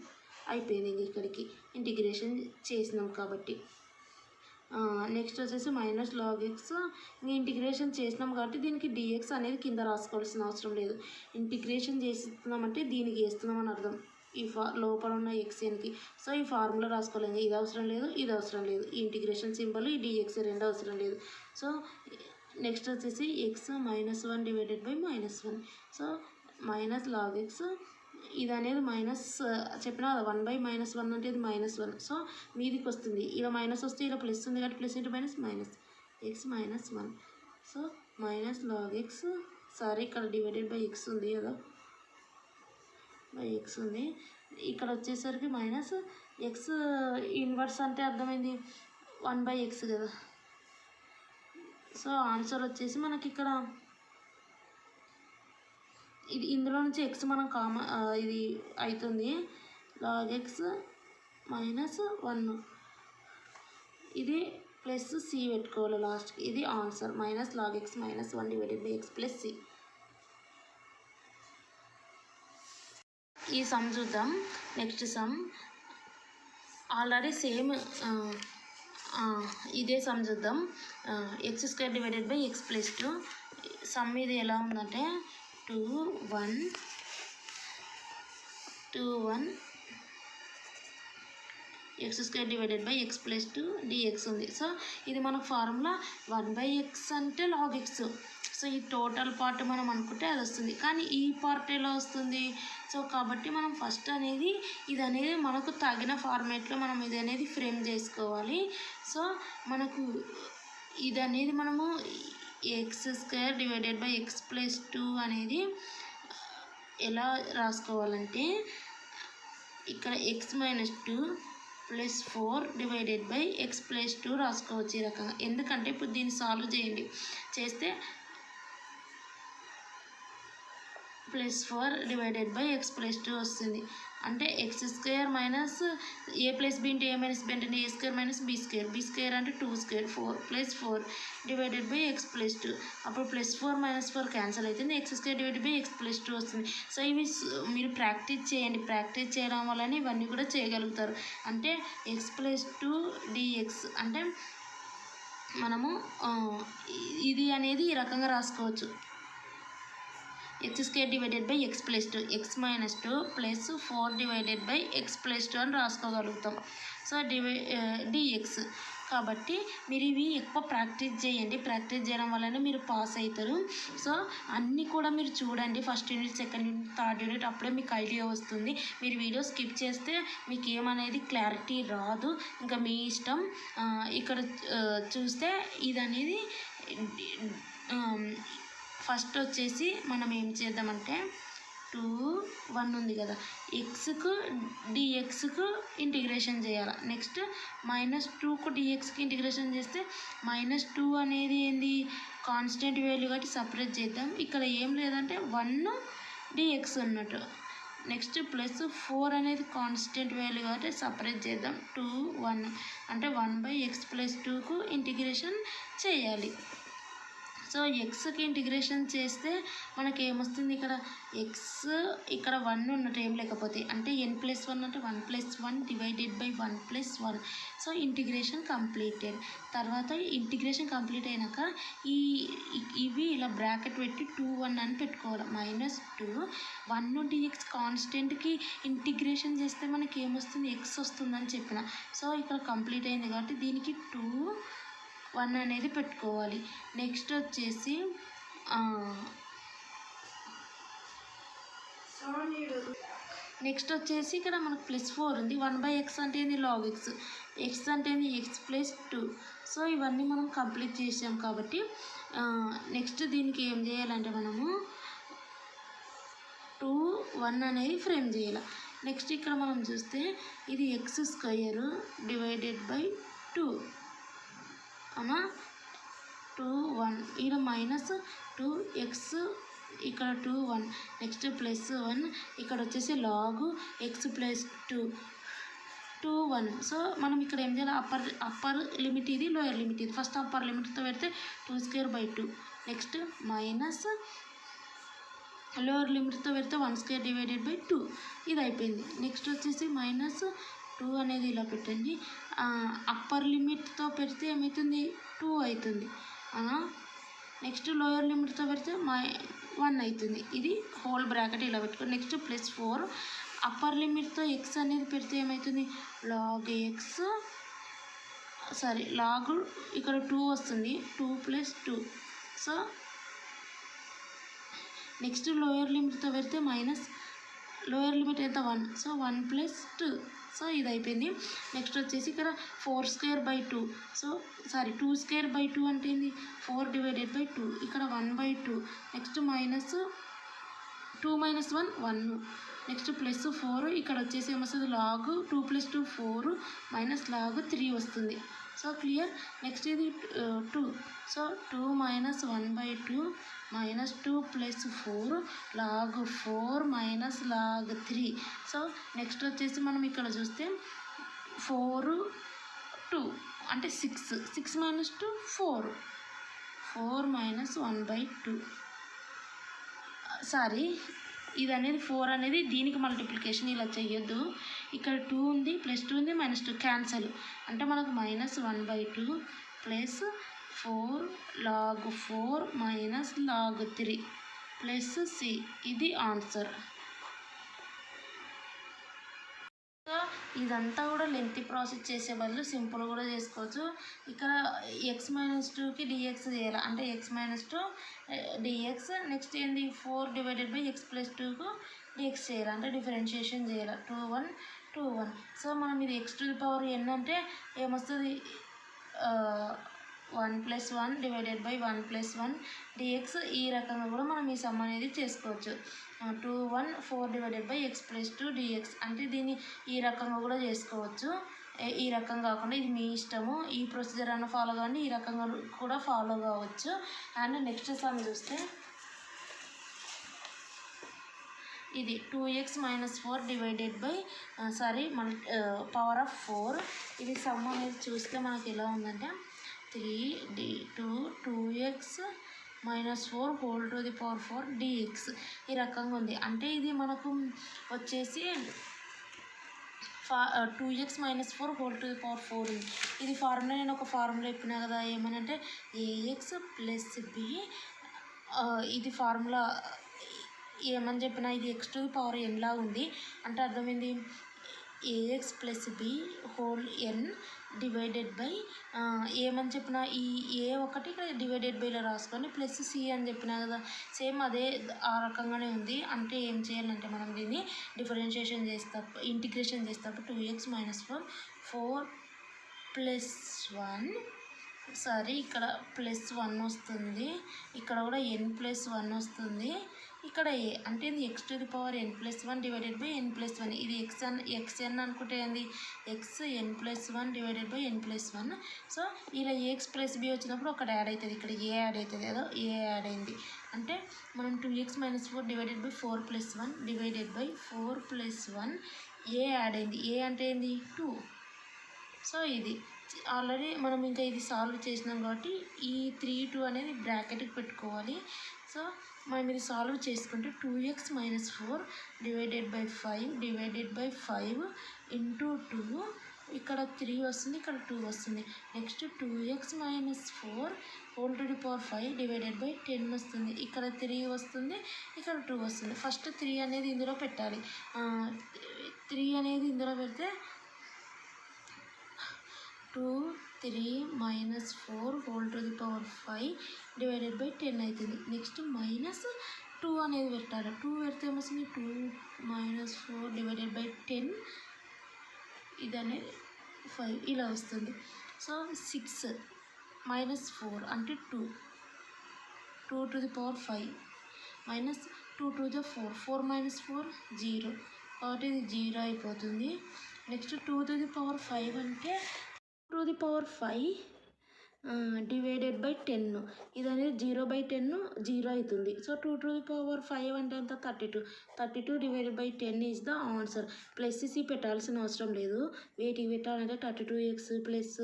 అయిపోయింది. ఇక్కడికి ఇంటిగ్రేషన్ చేసినాం కాబట్టి. నెక్స్ట్ వచ్చేసి -log x ఇంటిగ్రేషన్ చేసినాం కాబట్టి దీనికి dx అనేది కింద రాసుకోవాల్సిన అవసరం లేదు. ఇంటిగ్రేషన్ చేస్తున్నామంటే దీనికి వేస్తున్నామని అర్థం, ఈ లోపల ఉన్న xnకి. సో ఈ ఫార్ములా రాసుకోవాలి. ఇది అవసరం లేదు, ఇది అవసరం లేదు. ఈ ఇంటిగ్రేషన్ సింబల్ ఈ dx రెండు అవసరం లేదు. సో నెక్స్ట్ వచ్చేసి x -1 divided by -1. So -log x ఇది అనేది మైనస్ చెప్పినా కదా, 1/-1 అంటే ఇది -1. సో మీదికి వస్తుంది, ఇలా మైనస్ వస్తే ఇలా ప్లస్ ఉంది కాబట్టి plus into minus x -1. So -log x sorry ఇక్కడ డివైడెడ్ బై x ఉంది కదా, బై x ఉంది. ఇక్కడ వచ్చేసరికి మైనస్ x ఇన్వర్స్ అంటే అర్థమైంది 1/x కదా. సో ఆన్సర్ వచ్చేసి మనకి ఇక్కడ ఇది ఇందులో నుంచి x మనం ఇది అవుతుంది log x -1. ఇది ప్లస్ c పెట్టుకోవాలి లాస్ట్కి. ఇది answer -log x -1 divided by x + c. ఈ సమ్ చూద్దాం. నెక్స్ట్ సమ్ ఆల్రెడీ సేమ్ ఇదే సమ్ చూద్దాం. x² divided by x + 2. Some ఇది ఎలా ఉందంటే 2 1 x² divided by x + 2 dx ఉంది. సో ఇది మన ఫార్ములా 1/x అంటే log x. సో ఈ టోటల్ పార్ట్ మనం అనుకుంటే అది వస్తుంది, కానీ ఈ పార్ట్ ఎలా వస్తుంది? సో కాబట్టి మనం ఫస్ట్ అనేది ఇది అనేది మనకు తగిన ఫార్మేట్లో మనం ఇది అనేది ఫ్రేమ్ చేసుకోవాలి. సో మనకు ఇది అనేది మనము x² డివైడెడ్ బై x + 2 అనేది ఎలా రాసుకోవాలంటే ఇక్కడ x - 2 + 4 డివైడెడ్ బై x + 2 రాసుకోవచ్చు ఈ రకంగా. ఎందుకంటే ఇప్పుడు దీన్ని సాల్వ్ చేయండి, చేస్తే +4 డివైడెడ్ బై x + 2 వస్తుంది. అంటే x² - a + b × a - b అంటే a² - b², b² అంటే 2² 4 + 4 డివైడెడ్ బై x + 2. అప్పుడు +4 - 4 క్యాన్సిల్ అవుతుంది, x² డివైడెడ్ బై x + 2 వస్తుంది. సో ఇవి మీరు ప్రాక్టీస్ చేయండి, ప్రాక్టీస్ చేయడం వల్లనే ఇవన్నీ కూడా చేయగలుగుతారు. అంటే x + 2 dx అంటే మనము ఇది అనేది ఈ రకంగా రాసుకోవచ్చు. x² divided by x + 2 x - 2 + 4 divided by x + 2 అని రాసుకోగలుగుతాం. సో dx కాబట్టి మీరు ఇవి ఎక్కువ ప్రాక్టీస్ చేయండి, ప్రాక్టీస్ చేయడం వల్లనే మీరు పాస్ అవుతారు. సో అన్నీ కూడా మీరు చూడండి, first unit, second unit, third unit, అప్పుడే మీకు ఐడియా వస్తుంది. మీరు వీడియో స్కిప్ చేస్తే మీకు ఏమనేది క్లారిటీ రాదు, ఇంకా మీ ఇష్టం. ఇక్కడ చూస్తే ఇది అనేది ఫస్ట్ వచ్చేసి మనం ఏం చేద్దామంటే 2 1 ఉంది కదా, xకు dxకు ఇంటిగ్రేషన్ చేయాలి. నెక్స్ట్ -2కు dxకి ఇంటిగ్రేషన్ చేస్తే -2 అనేది ఏంది, కాన్స్టెంట్ వాల్యూ కాబట్టి సపరేట్ చేద్దాం. ఇక్కడ ఏం లేదంటే 1 dx ఉన్నట్టు. నెక్స్ట్ +4 అనేది కాన్స్టెంట్ వాల్యూ కాబట్టి సపరేట్ చేద్దాం. 2 1 అంటే 1/x + 2కు ఇంటిగ్రేషన్ చేయాలి. సో ఎక్స్కి ఇంటిగ్రేషన్ చేస్తే మనకి ఏమొస్తుంది, ఇక్కడ ఎక్స్ ఇక్కడ 1 ఉన్నట్టు ఏం లేకపోతే, అంటే n+1 అంటే 1 + 1 divided by 1 + 1. So integration completed. తర్వాత ఇంటిగ్రేషన్ కంప్లీట్ అయినాక ఇవి ఇలా బ్రాకెట్ పెట్టి 2 1 అని పెట్టుకోవాలి. -2 1 dx కాన్స్టెంట్కి ఇంటిగ్రేషన్ చేస్తే మనకి ఏమొస్తుంది, ఎక్స్ వస్తుందని చెప్పిన. సో ఇక్కడ కంప్లీట్ అయింది కాబట్టి దీనికి 2 1 అనేది పెట్టుకోవాలి. నెక్స్ట్ వచ్చేసి ఇక్కడ మనకు +4 ఉంది. 1/x అంటే ఏంది, log x. x అంటే ఏంది, x + 2. సో ఇవన్నీ మనం కంప్లీట్ చేసాం కాబట్టి నెక్స్ట్ దీనికి ఏం చేయాలంటే మనము 2 1 అనేది ఫ్రేమ్ చేయాలి. నెక్స్ట్ ఇక్కడ మనం చూస్తే ఇది x² డివైడెడ్ బై 2 అమ్మా 2 1 ఇక్కడ -2x ఇక్కడ 2 1 నెక్స్ట్ +1 ఇక్కడ వచ్చేసి log x + 2 1. సో మనం ఇక్కడ ఏం చేయాలి, అప్పర్ లిమిట్ ఇది, లోయర్ లిమిట్ ఇది. ఫస్ట్ అప్పర్ లిమిట్తో పెడితే 2² / 2. నెక్స్ట్ మైనస్ లోయర్ లిమిట్తో పెడితే 1² డివైడెడ్ బై 2 ఇది అయిపోయింది. నెక్స్ట్ వచ్చేసి -2 అనేది ఇలా పెట్టండి. అప్పర్ లిమిట్తో పెడితే ఏమవుతుంది 2 అవుతుంది. నెక్స్ట్ లోయర్ లిమిట్తో పెడితే 1 అవుతుంది. ఇది హోల్ బ్రాకెట్ ఇలా పెట్టుకోండి. నెక్స్ట్ +4 అప్పర్ లిమిట్తో x అనేది పెడితే ఏమవుతుంది log ఇక్కడ 2 వస్తుంది. 2 + 2. సో నెక్స్ట్ లోయర్ లిమిట్తో పెడితే లోయర్ లిమిట్ ఎంత 1. సో 1 + 2. సో ఇది అయిపోయింది. నెక్స్ట్ వచ్చేసి ఇక్కడ 4² బై 2. సో 2² బై 2 అంటే ఏంది 4 డివైడెడ్ బై 2. ఇక్కడ 1/2. నెక్స్ట్ -2 - 1 1. నెక్స్ట్ +4 ఇక్కడ వచ్చేసి ఏమొస్తుంది log 2 + 2 4 -log 3 వస్తుంది. So clear. నెక్స్ట్ ఇది 2. So 2 - 1/2 -2 + 4 log 4 -log 3. So next వచ్చేసి మనం ఇక్కడ చూస్తే 4 2 అంటే 6 - 2 4 4 - 1/2. ఇది అనేది 4 అనేది దీనికి మల్టిప్లికేషన్ ఇలా చెయ్యొద్దు. ఇక్కడ 2 ఉంది +2 ఉంది -2 క్యాన్సల్ అంటే మనకు -1/2 + 4 log 4 -log 3 + c. ఇది ఆన్సర్. సో ఇదంతా కూడా లెంతీ ప్రాసెస్ చేసే బదులు సింపుల్ కూడా చేసుకోవచ్చు. ఇక్కడ x-2కి dx చేయాలి అంటే x-2 dx. నెక్స్ట్ ఏంది 4 డివైడెడ్ బై x + 2కు dx చేయాలి అంటే డిఫరెన్షియేషన్ చేయాలి 2 1 2 1. సో మనం ఇది x⁴n అంటే ఏమొస్తుంది 1 + 1 డివైడెడ్ బై 1 + 1 dx. ఈ రకంగా కూడా మనం ఈ సమ్ అనేది చేసుకోవచ్చు. 2 1 4 డివైడెడ్ బై x + 2 dx అంటే దీన్ని ఈ రకంగా కూడా చేసుకోవచ్చు. ఈ రకం కాకుండా ఇది మీ ఇష్టము. ఈ ప్రొసీజర్ అన్న ఫాలో కావండి, ఈ రకంగా కూడా ఫాలో కావచ్చు. అండ్ నెక్స్ట్ సమ్ చూస్తే ఇది 2x - 4 divided by power of 4. ఇది సమ్ అనేది చూస్తే మనకి ఎలా ఉందంటే 2x - 4 whole to the power 4 dx ఈ రకంగా ఉంది. అంటే ఇది మనకు వచ్చేసి 2x - 4 whole to the power 4 ఉంది. ఇది ఫార్ములా నేను ఒక ఫార్ములా చెప్పినా కదా ఏమనంటే ax + b. ఇది ఫార్ములా ఏమని చెప్పినా ఇది x⁴n లా ఉంది అంటే అర్థమైంది ax + b whole n divided by ఏమని చెప్పిన ఈ ఏ ఒకటి ఇక్కడ డివైడెడ్ బైలో రాసుకొని +c అని చెప్పినా కదా సేమ్ అదే ఆ రకంగానే ఉంది. అంటే ఏం చేయాలంటే మనం దీన్ని డిఫరెన్షియేషన్ ఇంటిగ్రేషన్ చేసేటప్పుడు 2x - 4 +1 ఇక్కడ +1 వస్తుంది, ఇక్కడ కూడా n + 1 వస్తుంది, ఇక్కడ a అంటే ఇది x⁴n + 1 డివైడెడ్ బై n + 1. ఇది xn అనుకుంటే ఏంది xn + 1 divided by n + 1. So ఇలా ax + b వచ్చినప్పుడు ఒకటి యాడ్ అవుతుంది, ఇక్కడ a యాడ్ అవుతుంది ఏదో a యాడ్ అయింది అంటే మనం 2x - 4 divided by 4 + 1 divided by 4 + 1 a add అయింది. a అంటే ఏంది 2. సో ఇది ఆల్రెడీ మనం ఇంకా ఇది సాల్వ్ చేసినాం కాబట్టి ఈ 3 2 అనేది బ్రాకెట్కి పెట్టుకోవాలి. సో మనం ఇది సాల్వ్ చేసుకుంటే 2x - 4 divided by 5 divided by 5 into 2 ఇక్కడ 3 వస్తుంది, ఇక్కడ 2 వస్తుంది. Next 2x - 4 whole to the power 5 divided by 10 వస్తుంది, ఇక్కడ 3 వస్తుంది, ఇక్కడ 2 వస్తుంది. ఫస్ట్ 3 అనేది ఇందులో పెట్టాలి. 3 అనేది ఇందులో పెడితే 2 3 - 4 whole to the power 5 divided by 10 అవుతుంది. నెక్స్ట్ -2 అనేది పెట్టాలి. 2 పెడితే ఏమొస్తుంది 2 - 4 డివైడెడ్ బై 10 ఇది అనేది 5 ఇలా వస్తుంది. సో 6 - 4 అంటే 2 to the power 5 -2 to the 4 4 - 4 0 కాబట్టి ఇది 0 అయిపోతుంది. నెక్స్ట్ 2 టు ది పవర్ 5 అంటే 2 to the power 5 divided by 10. ఇది అనేది 0/10 0 అవుతుంది. సో 2^5 అంటే ఎంత 32. 32 divided by 10 is the answer. Plus c పెట్టాల్సిన అవసరం లేదు. వేటికి పెట్టాలంటే 32x ప్లస్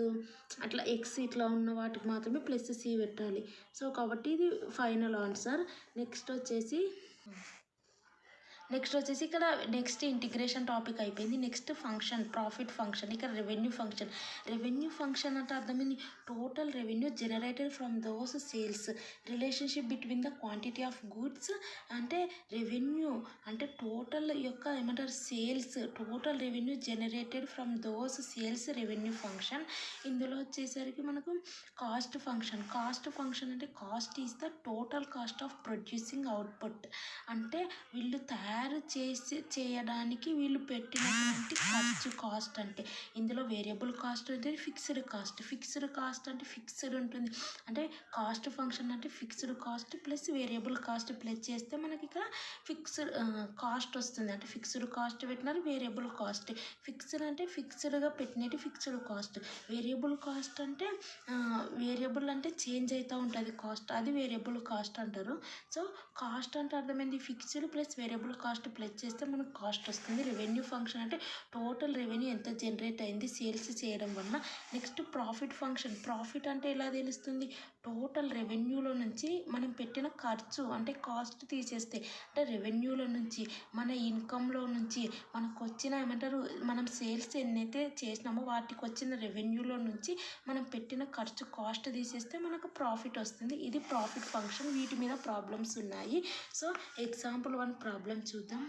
అట్లా ఎక్స్ ఇట్లా ఉన్న వాటికి మాత్రమే ప్లస్ సి పెట్టాలి. సో కాబట్టి ఇది ఫైనల్ ఆన్సర్. నెక్స్ట్ వచ్చేసి ఇక్కడ నెక్స్ట్ ఇంటిగ్రేషన్ టాపిక్ అయిపోయింది. Next function profit function. ఇక్కడ రెవెన్యూ ఫంక్షన్ అంటే అర్థమైంది. Total revenue generated from those sales. Relationship between the quantity of goods అంటే రెవెన్యూ అంటే టోటల్ యొక్క ఏమంటారు sales. Total revenue generated from those sales revenue function. ఇందులో వచ్చేసరికి మనకు కాస్ట్ ఫంక్షన్ అంటే cost is the total cost of producing output. అంటే వీళ్ళు తయారు చేయడానికి వీళ్ళు పెట్టినటువంటి ఖర్చు కాస్ట్. అంటే ఇందులో వేరియబుల్ కాస్ట్ ఉంటుంది, ఫిక్స్డ్ కాస్ట్ అంటే ఫిక్స్డ్ ఉంటుంది. అంటే కాస్ట్ ఫంక్షన్ అంటే fixed cost plus variable cost plus చేస్తే మనకి ఇక్కడ ఫిక్స్డ్ కాస్ట్ వస్తుంది. అంటే ఫిక్స్డ్ కాస్ట్ పెట్టినారు, వేరియబుల్ కాస్ట్. ఫిక్స్డ్ అంటే ఫిక్స్డ్గా పెట్టినట్టు ఫిక్స్డ్ కాస్ట్. వేరియబుల్ కాస్ట్ అంటే వేరియబుల్ అంటే చేంజ్ అవుతూ ఉంటుంది కాస్ట్, అది వేరియబుల్ కాస్ట్ అంటారు. సో కాస్ట్ అంటే అర్థమైంది fixed plus variable cost plus చేస్తే మనకు కాస్ట్ వస్తుంది. రెవెన్యూ ఫంక్షన్ అంటే టోటల్ రెవెన్యూ ఎంత జనరేట్ అయింది సేల్స్ చేయడం వల్ల. Next profit function. ప్రాఫిట్ అంటే ఎలా తెలుస్తుంది? టోటల్ రెవెన్యూలో నుంచి మనం పెట్టిన ఖర్చు అంటే కాస్ట్ తీసేస్తే, అంటే రెవెన్యూలో నుంచి మన ఇన్కంలో నుంచి మనకు వచ్చిన ఏమంటారు మనం సేల్స్ ఎన్నైతే చేసినామో వాటికి వచ్చిన రెవెన్యూలో నుంచి మనం పెట్టిన ఖర్చు కాస్ట్ తీసేస్తే మనకు ప్రాఫిట్ వస్తుంది. ఇది ప్రాఫిట్ ఫంక్షన్. వీటి మీద ప్రాబ్లమ్స్ ఉన్నాయి. సో ఎగ్జాంపుల్ 1 ప్రాబ్లం చూద్దాం.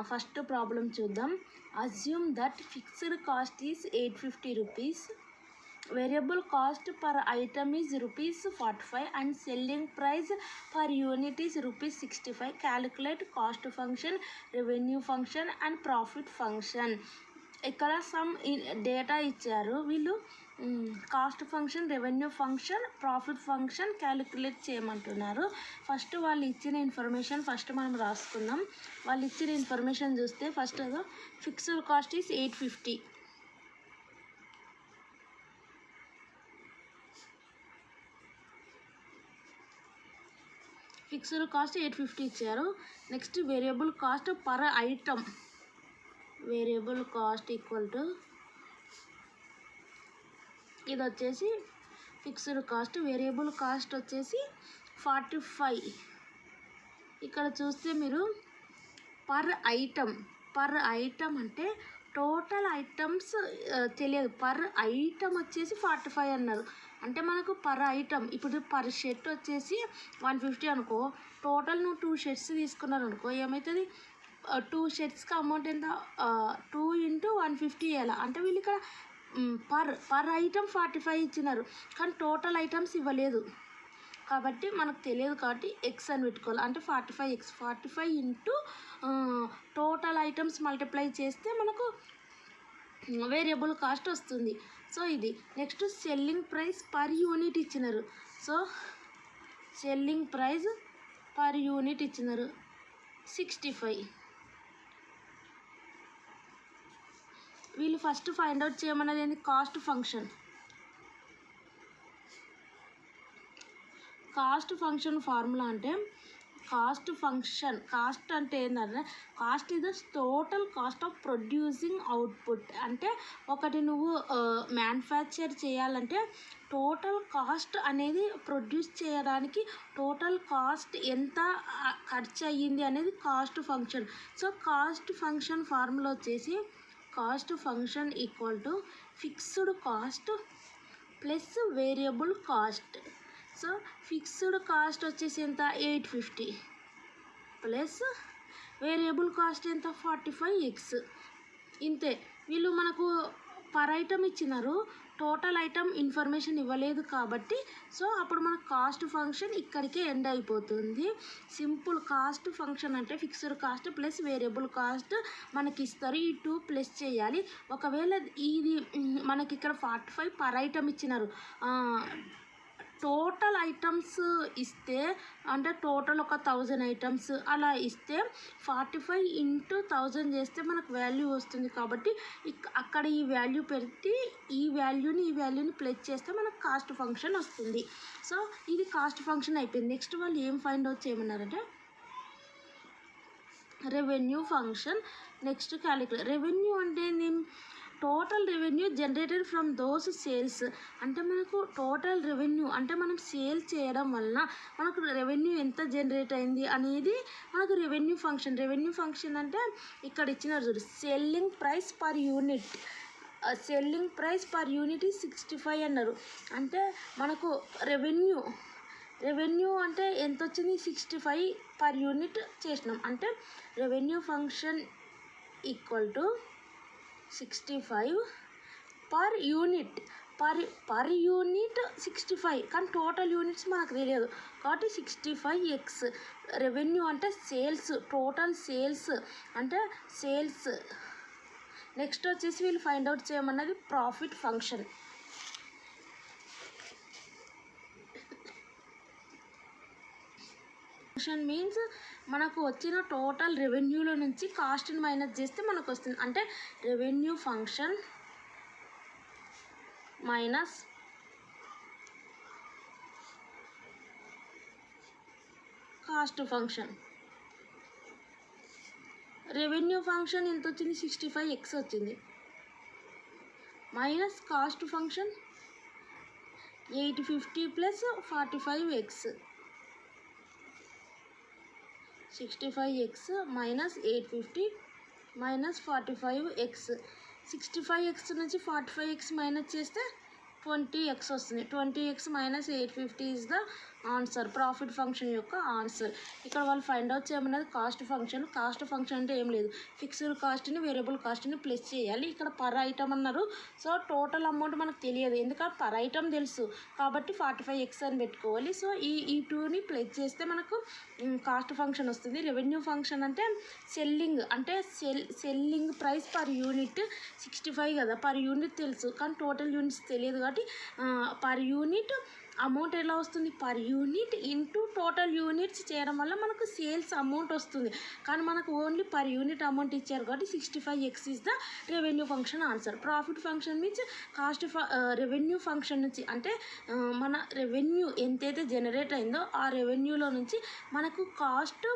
ఫస్ట్ ప్రాబ్లం చూద్దాం. Assume that fixed cost is 850 rupees. Variable cost per item is ₹45 and selling price per unit is ₹65. Calculate cost function, revenue function and profit function. ఇక్కడ some data ఇచ్చారు. వీళ్ళు cost function, revenue function, profit function calculate చేయమంటున్నారు. First వాళ్ళు ఇచ్చిన information మనం రాసుకుందాం. వాళ్ళు ఇచ్చిన information చూస్తే ఫస్ట్ ఏదో fixed cost is 850. Fixed cost 850 ఇచ్చారు. Next variable cost per item. Variable cost equal to ఇది వచ్చేసి ఫిక్స్డ్ కాస్ట్. వేరియబుల్ కాస్ట్ వచ్చేసి 45. ఇక్కడ చూస్తే మీరు పర్ ఐటమ్ అంటే టోటల్ ఐటమ్స్ తెలియదు. పర్ ఐటమ్ వచ్చేసి 45 అన్నారు. అంటే మనకు పర్ ఐటమ్ ఇప్పుడు పర్ షర్ట్ వచ్చేసి 150 అనుకో. టోటల్ నువ్వు 2 షర్ట్స్ తీసుకున్నారు అనుకో, ఏమవుతుంది 2 షర్ట్స్కి అమౌంట్ ఎంత 2 × 150 వేయాలి. అంటే వీళ్ళు ఇక్కడ పర్ ఐటమ్ 45 ఇచ్చినారు కానీ టోటల్ ఐటమ్స్ ఇవ్వలేదు కాబట్టి మనకు తెలియదు కాబట్టి ఎక్స్ అని పెట్టుకోవాలి. అంటే 45x 45 × టోటల్ ఐటమ్స్ మల్టిప్లై చేస్తే మనకు వేరియబుల్ కాస్ట్ వస్తుంది. సో ఇది next selling price per unit ఇచ్చినారు. So selling price per unit ఇచ్చినారు 65. వీళ్ళు ఫస్ట్ ఫైండ్ అవుట్ చేయమన్నది ఏంటి? Cost function. Cost function formula అంటే కాస్ట్ అంటే ఏంటంటే cost is the total cost of producing output. అంటే ఒకటి నువ్వు మ్యానుఫ్యాక్చర్ చేయాలంటే టోటల్ కాస్ట్ అనేది ప్రొడ్యూస్ చేయడానికి టోటల్ కాస్ట్ ఎంత ఖర్చు అయ్యింది అనేది cost function. So cost function formula వచ్చేసి cost function equal to fixed cost plus variable cost. So fixed cost వచ్చేసి ఎంత 850 ప్లస్ వేరియబుల్ కాస్ట్ ఎంత 45x. ఇంతే. వీళ్ళు మనకు పర్ ఐటమ్ ఇచ్చినారు, టోటల్ ఐటమ్ ఇన్ఫర్మేషన్ ఇవ్వలేదు కాబట్టి సో అప్పుడు మన కాస్ట్ ఫంక్షన్ ఇక్కడికే ఎండ్ అయిపోతుంది. సింపుల్. కాస్ట్ ఫంక్షన్ అంటే fixed cost plus variable cost మనకి ఇస్తారు, ఈ 2 ప్లస్ చేయాలి. ఒకవేళ ఇది మనకి ఇక్కడ 45 పర్ ఐటమ్ ఇచ్చినారు, టోటల్ ఐటమ్స్ ఇస్తే అంటే టోటల్ ఒక 1000 ఐటమ్స్ అలా ఇస్తే 45 ఇంటూ 1000 చేస్తే మనకు వాల్యూ వస్తుంది. కాబట్టి అక్కడ ఈ వాల్యూ పెట్టి ఈ వాల్యూని ప్లస్ చేస్తే మనకు కాస్ట్ ఫంక్షన్ వస్తుంది. సో ఇది కాస్ట్ ఫంక్షన్ అయిపోయింది. నెక్స్ట్ వాళ్ళు ఏం ఫైండ్ అవుట్ చేయమన్నారంటే revenue function. Next calculate. Revenue అంటే ఏంది? Total revenue generated from those sales. అంటే మనకు టోటల్ రెవెన్యూ అంటే మనం సేల్ చేయడం వలన మనకు రెవెన్యూ ఎంత జనరేట్ అయింది అనేది మనకు రెవెన్యూ ఫంక్షన్. రెవెన్యూ ఫంక్షన్ అంటే ఇక్కడ ఇచ్చిన చూడు, selling price per unit. Selling price per unit 65 అన్నారు. అంటే మనకు రెవెన్యూ అంటే ఎంత వచ్చింది? 65 పర్ యూనిట్ చేసినాం. అంటే revenue function equal to 65 per unit. Per unit 65, కానీ టోటల్ యూనిట్స్ మనకు తెలియదు కాబట్టి 65x. రెవెన్యూ అంటే సేల్స్, టోటల్ సేల్స్ అంటే సేల్స్. నెక్స్ట్ వచ్చేసి వీళ్ళు ఫైండ్ అవుట్ చేయమన్నది ప్రాఫిట్ ఫంక్షన్. ఫంక్షన్ మీన్స్ మనకు వచ్చిన టోటల్ రెవెన్యూలో నుంచి కాస్ట్ని మైనస్ చేస్తే మనకు వస్తుంది. అంటే revenue function minus cost function. Revenue function ఎంత వచ్చింది? 65x వచ్చింది. Minus cost function 850 plus 45x. 65x minus 850 minus 45x. 65x నుంచి 45x మైనస్ చేస్తే 20x వస్తుంది. 20x minus 850 is the answer. Profit function యొక్క ఆన్సర్. ఇక్కడ వాళ్ళు ఫైండ్ అవుట్ చేయమన్నది కాస్ట్ ఫంక్షన్. కాస్ట్ ఫంక్షన్ అంటే ఏం లేదు, ఫిక్స్డ్ కాస్ట్ని వేరియబుల్ కాస్ట్ని ప్లస్ చేయాలి. ఇక్కడ పర్ ఐటమ్ అన్నారు. సో టోటల్ అమౌంట్ మనకు తెలియదు, ఎందుకంటే పర్ ఐటమ్ తెలుసు కాబట్టి 45x అని పెట్టుకోవాలి. సో ఈ టూని ప్లస్ చేస్తే మనకు కాస్ట్ ఫంక్షన్ వస్తుంది. రెవెన్యూ ఫంక్షన్ అంటే సెల్లింగ్ అంటే సెల్లింగ్ ప్రైస్ పర్ యూనిట్ 65 కదా, పర్ యూనిట్ తెలుసు కానీ టోటల్ యూనిట్స్ తెలియదు కాబట్టి పర్ యూనిట్ అమౌంట్ ఎలా వస్తుంది? Per unit into total units చేయడం వల్ల మనకు సేల్స్ అమౌంట్ వస్తుంది. కానీ మనకు ఓన్లీ పర్ యూనిట్ అమౌంట్ ఇచ్చారు కాబట్టి 65x is the revenue function answer. Profit function means cost revenue function నుంచి అంటే మన రెవెన్యూ ఎంతైతే జనరేట్ అయిందో ఆ రెవెన్యూలో నుంచి మనకు కాస్ట్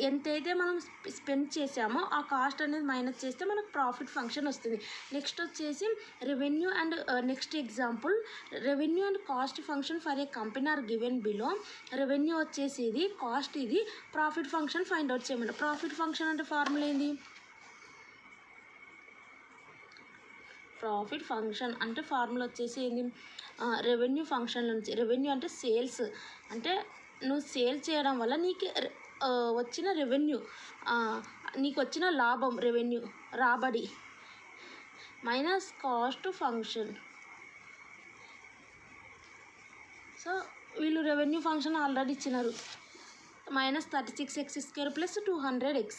ఎంతైతే మనం స్పెండ్ చేసామో ఆ కాస్ట్ అనేది మైనస్ చేస్తే మనకు ప్రాఫిట్ ఫంక్షన్ వస్తుంది. నెక్స్ట్ వచ్చేసి revenue and next example revenue and cost function for a company are given below. Revenue వచ్చేసి ఇది, కాస్ట్ ఇది, ప్రాఫిట్ ఫంక్షన్ ఫైండ్ అవుట్ చేయమంటారు. ప్రాఫిట్ ఫంక్షన్ అంటే ఫార్ములా ఏంది? ప్రాఫిట్ ఫంక్షన్ అంటే ఫార్ములా వచ్చేసి ఏంది? రెవెన్యూ ఫంక్షన్ నుంచి. రెవెన్యూ అంటే సేల్స్, అంటే నువ్వు సేల్ చేయడం వల్ల నీకు వచ్చిన రెవెన్యూ, నీకు వచ్చిన లాభం రెవెన్యూ రాబడి మైనస్ కాస్ట్ ఫంక్షన్. సో వీళ్ళు రెవెన్యూ ఫంక్షన్ ఆల్రెడీ ఇచ్చినారు. Minus 36x² plus 200x.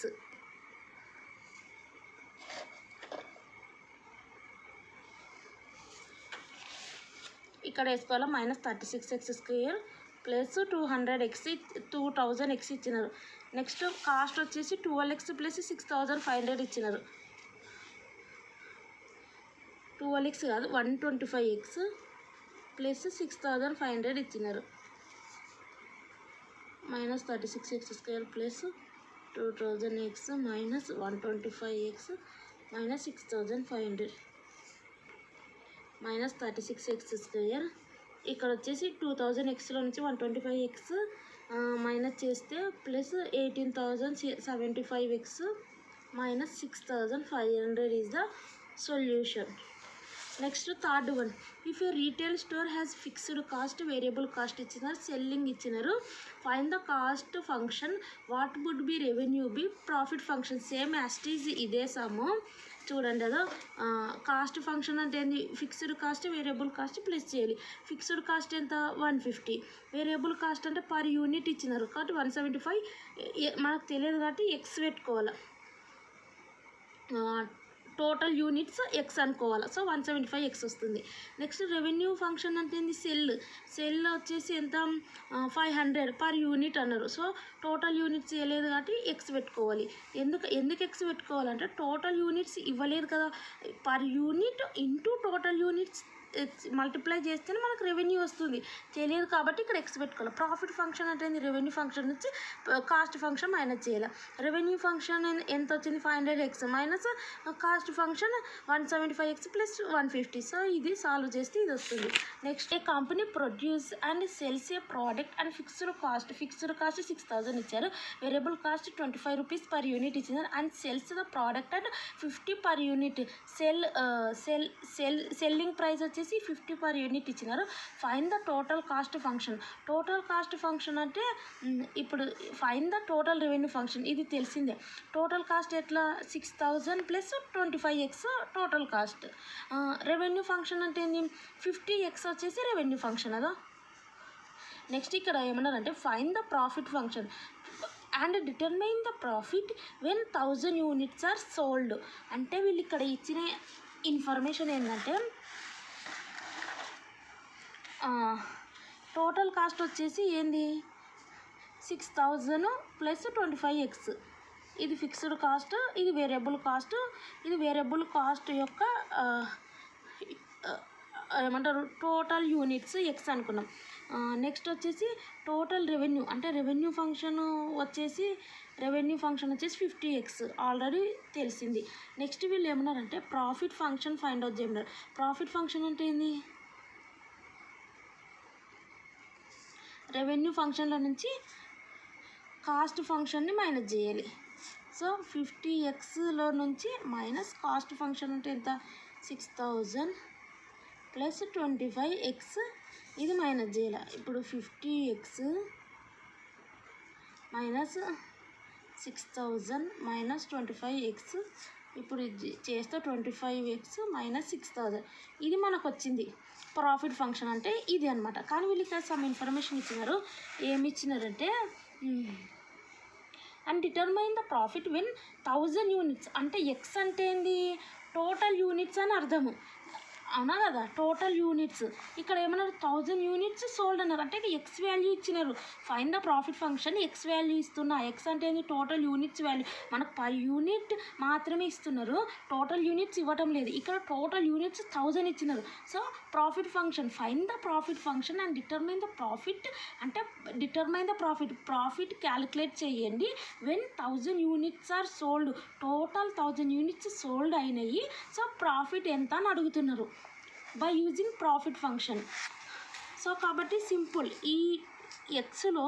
ఇక్కడ వేసుకోవాలి minus 36x² plus 200x 2000x ఇచ్చినారు. నెక్స్ట్ కాస్ట్ వచ్చేసి 12x ప్లస్ 6500 ఇచ్చినారు. 12x కాదు 125x ప్లస్ 6500 ఇచ్చినారు. Minus 36x² plus 2000x minus 125x minus 6500 minus 36x². ఇక్కడ వచ్చేసి 2000xలో నుంచి 125x మైనస్ చేస్తే plus 18075x minus 6500 is the solution. Next third one, if a retail store has fixed cost, variable cost ఇచ్చినారు, selling ఇచ్చినారు, find the cost function, what would be revenue be profit function. Same as it is ఇదే sum. చూడండి అదో cost function అంటే ఏంది? Fixed cost variable cost plus చేయాలి. Fixed cost ఎంత? 150. Variable cost అంటే పర్ యూనిట్ ఇచ్చినారు కాబట్టి 175. మనకు తెలియదు కాబట్టి ఎక్స్ పెట్టుకోవాలి. టోటల్ యూనిట్స్ ఎక్స్ అనుకోవాలి. సో 175x వస్తుంది. నెక్స్ట్ రెవెన్యూ ఫంక్షన్ అంటే ఏంది, సెల్ వచ్చేసి ఎంత 500 పర్ యూనిట్ అన్నారు. సో టోటల్ యూనిట్స్ ఇవ్వలేదు కాబట్టి ఎక్స్ పెట్టుకోవాలి. ఎందుకు ఎక్స్ పెట్టుకోవాలంటే టోటల్ యూనిట్స్ ఇవ్వలేదు కదా, per unit into total units multiply చేస్తేనే మనకు రెవెన్యూ వస్తుంది. తెలియదు కాబట్టి ఇక్కడ ఎక్స్ పెట్టుకోవాలి. ప్రాఫిట్ ఫంక్షన్ అంటే రెవెన్యూ ఫంక్షన్ నుంచి కాస్ట్ ఫంక్షన్ మైనస్ చేయాలి. రెవెన్యూ ఫంక్షన్ ఎంత వచ్చింది, 500x minus cost function 175x plus 150. So ఇది సాల్వ్ చేస్తే ఇది వస్తుంది. Next A company produce and cells A product and fixed cost 6000 ఇచ్చారు. Variable cost 25 rupees per unit ఇచ్చింది and cells the product and 50 per unit. Selling price వచ్చేసి 50 per unit ఇచ్చినారు. Fine the total cost function. Total cost function అంటే ఇప్పుడు fine the total revenue function, ఇది తెలిసిందే. Total cost ఎట్లా 6000 plus 25x total cost. Revenue function అంటే ఏంటి, 50x వచ్చేసి రెవెన్యూ ఫంక్షన్ అదా. నెక్స్ట్ ఇక్కడ ఏమన్నారంటే find the profit function and determine the profit when 1000 units are sold. అంటే వీళ్ళు ఇక్కడ ఇచ్చిన ఇన్ఫర్మేషన్ ఏంటంటే టోటల్ కాస్ట్ వచ్చేసి ఏంది 6000 ప్లస్ 25x. ఇది ఫిక్స్డ్ కాస్ట్, ఇది వేరియబుల్ కాస్ట్. ఇది వేరియబుల్ కాస్ట్ యొక్క ఏమంటారు టోటల్ యూనిట్స్ ఎక్స్ అనుకున్నాం. నెక్స్ట్ వచ్చేసి టోటల్ రెవెన్యూ అంటే రెవెన్యూ ఫంక్షన్ వచ్చేసి 50x ఆల్రెడీ తెలిసింది. నెక్స్ట్ వీళ్ళు ఏమన్నారంటే ప్రాఫిట్ ఫంక్షన్ ఫైండ్ అవుట్ చేయమన్నారు. ప్రాఫిట్ ఫంక్షన్ అంటే ఏంది, రెవెన్యూ ఫంక్షన్లో నుంచి కాస్ట్ ఫంక్షన్ని మైనస్ చేయాలి. సో 50xలో నుంచి మైనస్ కాస్ట్ ఫంక్షన్ అంటే ఎంత 6000 ప్లస్ 25x, ఇది మైనస్ చేయాలి. ఇప్పుడు 50x మైనస్ 6000 మైనస్ 25x, ఇప్పుడు ఇది చేస్తే 25x మైనస్ 6000, ఇది మనకు వచ్చింది. ప్రాఫిట్ ఫంక్షన్ అంటే ఇది అనమాట. కానీ వీళ్ళు ఇక్కడ సమ్ ఇన్ఫర్మేషన్ ఇచ్చినారు. ఏమి ఇచ్చినారంటే and determine the profit when 1000 units. అంటే ఎక్స్ అంటే ఏంది, టోటల్ యూనిట్స్ అని అర్థము, అవునా కదా. టోటల్ యూనిట్స్ ఇక్కడ ఏమన్నారు 1000 యూనిట్స్ సోల్డ్ అన్నారు. అంటే ఎక్స్ వాల్యూ ఇచ్చినారు. Fine the profit function X value ఇస్తున్నా. ఎక్స్ అంటే ఏంది, టోటల్ యూనిట్స్ వాల్యూ. మనకు పర్ యూనిట్ మాత్రమే ఇస్తున్నారు, టోటల్ యూనిట్స్ ఇవ్వటం లేదు. ఇక్కడ టోటల్ యూనిట్స్ 1000 ఇచ్చినారు. So profit function find the profit function and determine the profit. అంటే డిటర్మైన్ ద ప్రాఫిట్ క్యాలిక్యులేట్ చేయండి when 1000 units are sold. Total 1000 units sold అయినాయి. సో ప్రాఫిట్ ఎంత అని అడుగుతున్నారు by using profit function. So కాబట్టి simple, ఈ ఎక్స్లో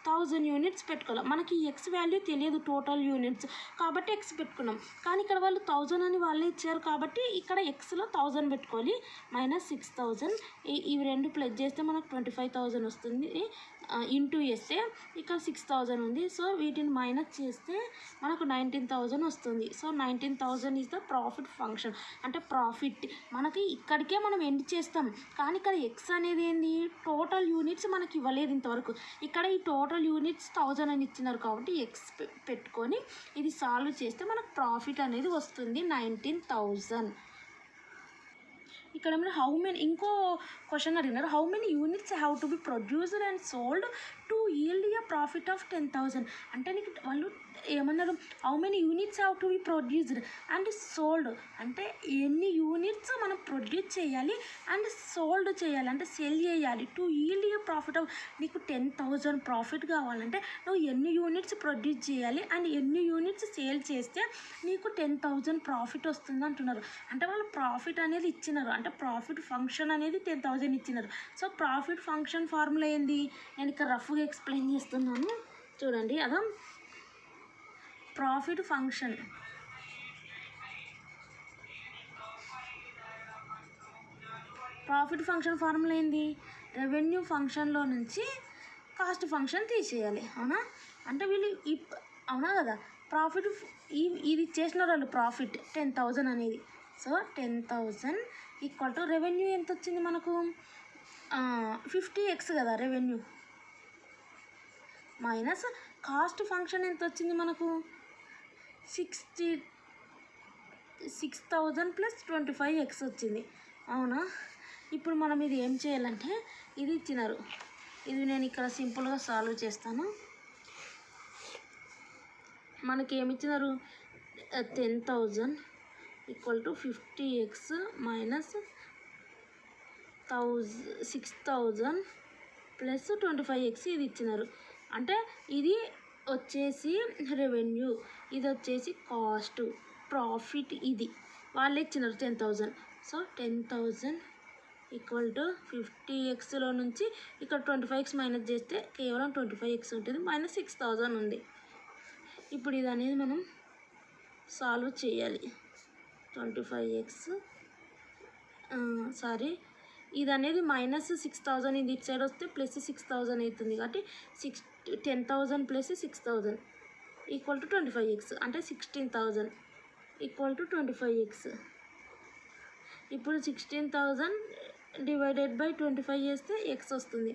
1000 యూనిట్స్ పెట్టుకోవాలి. మనకి ఎక్స్ వాల్యూ తెలియదు టోటల్ యూనిట్స్ కాబట్టి ఎక్స్ పెట్టుకున్నాం. కానీ ఇక్కడ వాళ్ళు 1000 అని వాళ్ళే ఇచ్చారు కాబట్టి ఇక్కడ ఎక్స్లో 1000 పెట్టుకోవాలి. మైనస్ 6000 ఇవి రెండు ప్లస్ చేస్తే మనకు 25000 వస్తుంది. ఇంటూ వేస్తే ఇక్కడ 6000 ఉంది. సో వీటిని మైనస్ చేస్తే మనకు 19000 వస్తుంది. So 19000 is the profit function. అంటే ప్రాఫిట్ మనకి ఇక్కడికే మనం ఎండ్ చేస్తాం. కానీ ఇక్కడ ఎక్స్ అనేది ఏంది, టోటల్ యూనిట్స్ మనకి ఇవ్వలేదు ఇంతవరకు. ఇక్కడ ఈ టోటల్ యూనిట్స్ 1000 అని ఇచ్చినారు కాబట్టి ఎక్స్ పెట్టుకొని ఇది సాల్వ్ చేస్తే మనకు ప్రాఫిట్ అనేది వస్తుంది 19000. ఇక్కడ ఏమైనా హౌ మెనీ, ఇంకో క్వశ్చన్ అడిగినారు, how many units have to be produced and sold to yield a profit of 10,000. అంటే నీకు వాళ్ళు ఏమన్నారు, how many units have to be produced and sold. అంటే ఎన్ని యూనిట్స్ మనం ప్రొడ్యూస్ చేయాలి అండ్ సోల్డ్ చేయాలి, అంటే సెల్ చేయాలి. To yield a profit of, నీకు 10,000 ప్రాఫిట్ కావాలంటే నువ్వు ఎన్ని యూనిట్స్ ప్రొడ్యూస్ చేయాలి అండ్ ఎన్ని యూనిట్స్ సేల్ చేస్తే నీకు 10,000 ప్రాఫిట్ వస్తుంది అంటున్నారు. అంటే వాళ్ళు ప్రాఫిట్ అనేది ఇచ్చినారు. అంటే ప్రాఫిట్ ఫంక్షన్ అనేది 10,000 ఇచ్చినారు. సో ప్రాఫిట్ ఫంక్షన్ ఫార్ములా ఏంది, నేను ఇక్కడ రఫ్గా ఎక్స్ప్లెయిన్ చేస్తున్నాను చూడండి. అదా profit function. Profit function formula ఏంది, రెవెన్యూ ఫంక్షన్లో నుంచి కాస్ట్ ఫంక్షన్ తీసేయాలి, అవునా. అంటే వీళ్ళు అవునా కదా. ప్రాఫిట్ ఇది చేసిన వాళ్ళు ప్రాఫిట్ 10,000 అనేది. సో 10,000 ఈక్వల్ టు రెవెన్యూ ఎంత వచ్చింది మనకు 50x కదా రెవెన్యూ, మైనస్ కాస్ట్ ఫంక్షన్ ఎంత వచ్చింది మనకు 6000 ప్లస్ 25x వచ్చింది. అవునా? ఇప్పుడు మనం ఇది ఏం చేయాలంటే ఇది ఇచ్చినారు, ఇది నేను ఇక్కడ సింపుల్గా సాల్వ్ చేస్తాను. మనకి ఏమి ఇచ్చినారు 10,000 equal to 50x minus 6000 plus 25x ఇది ఇచ్చినారు. అంటే ఇది వచ్చేసి రెవెన్యూ, ఇది వచ్చేసి కాస్ట్, ప్రాఫిట్ ఇది వాళ్ళే ఇచ్చినారు 10,000. సో 10,000 ఈక్వల్ టు 50xలో నుంచి ఇక్కడ 25x మైనస్ చేస్తే కేవలం 25x ఉంటుంది, మైనస్ 6000 ఉంది. ఇప్పుడు ఇది అనేది మనం సాల్వ్ చేయాలి. 25x ఇది అనేది మైనస్ 6000 ఇది ఇటు సైడ్ వస్తే ప్లస్ 6000 అవుతుంది. కాబట్టి 10,000 ప్లస్ 6000 ఈక్వల్ టు 25x అంటే 16,000 ఈక్వల్ టు 25x. ఇప్పుడు 16,000 డివైడెడ్ బై 25 చేస్తే x వస్తుంది.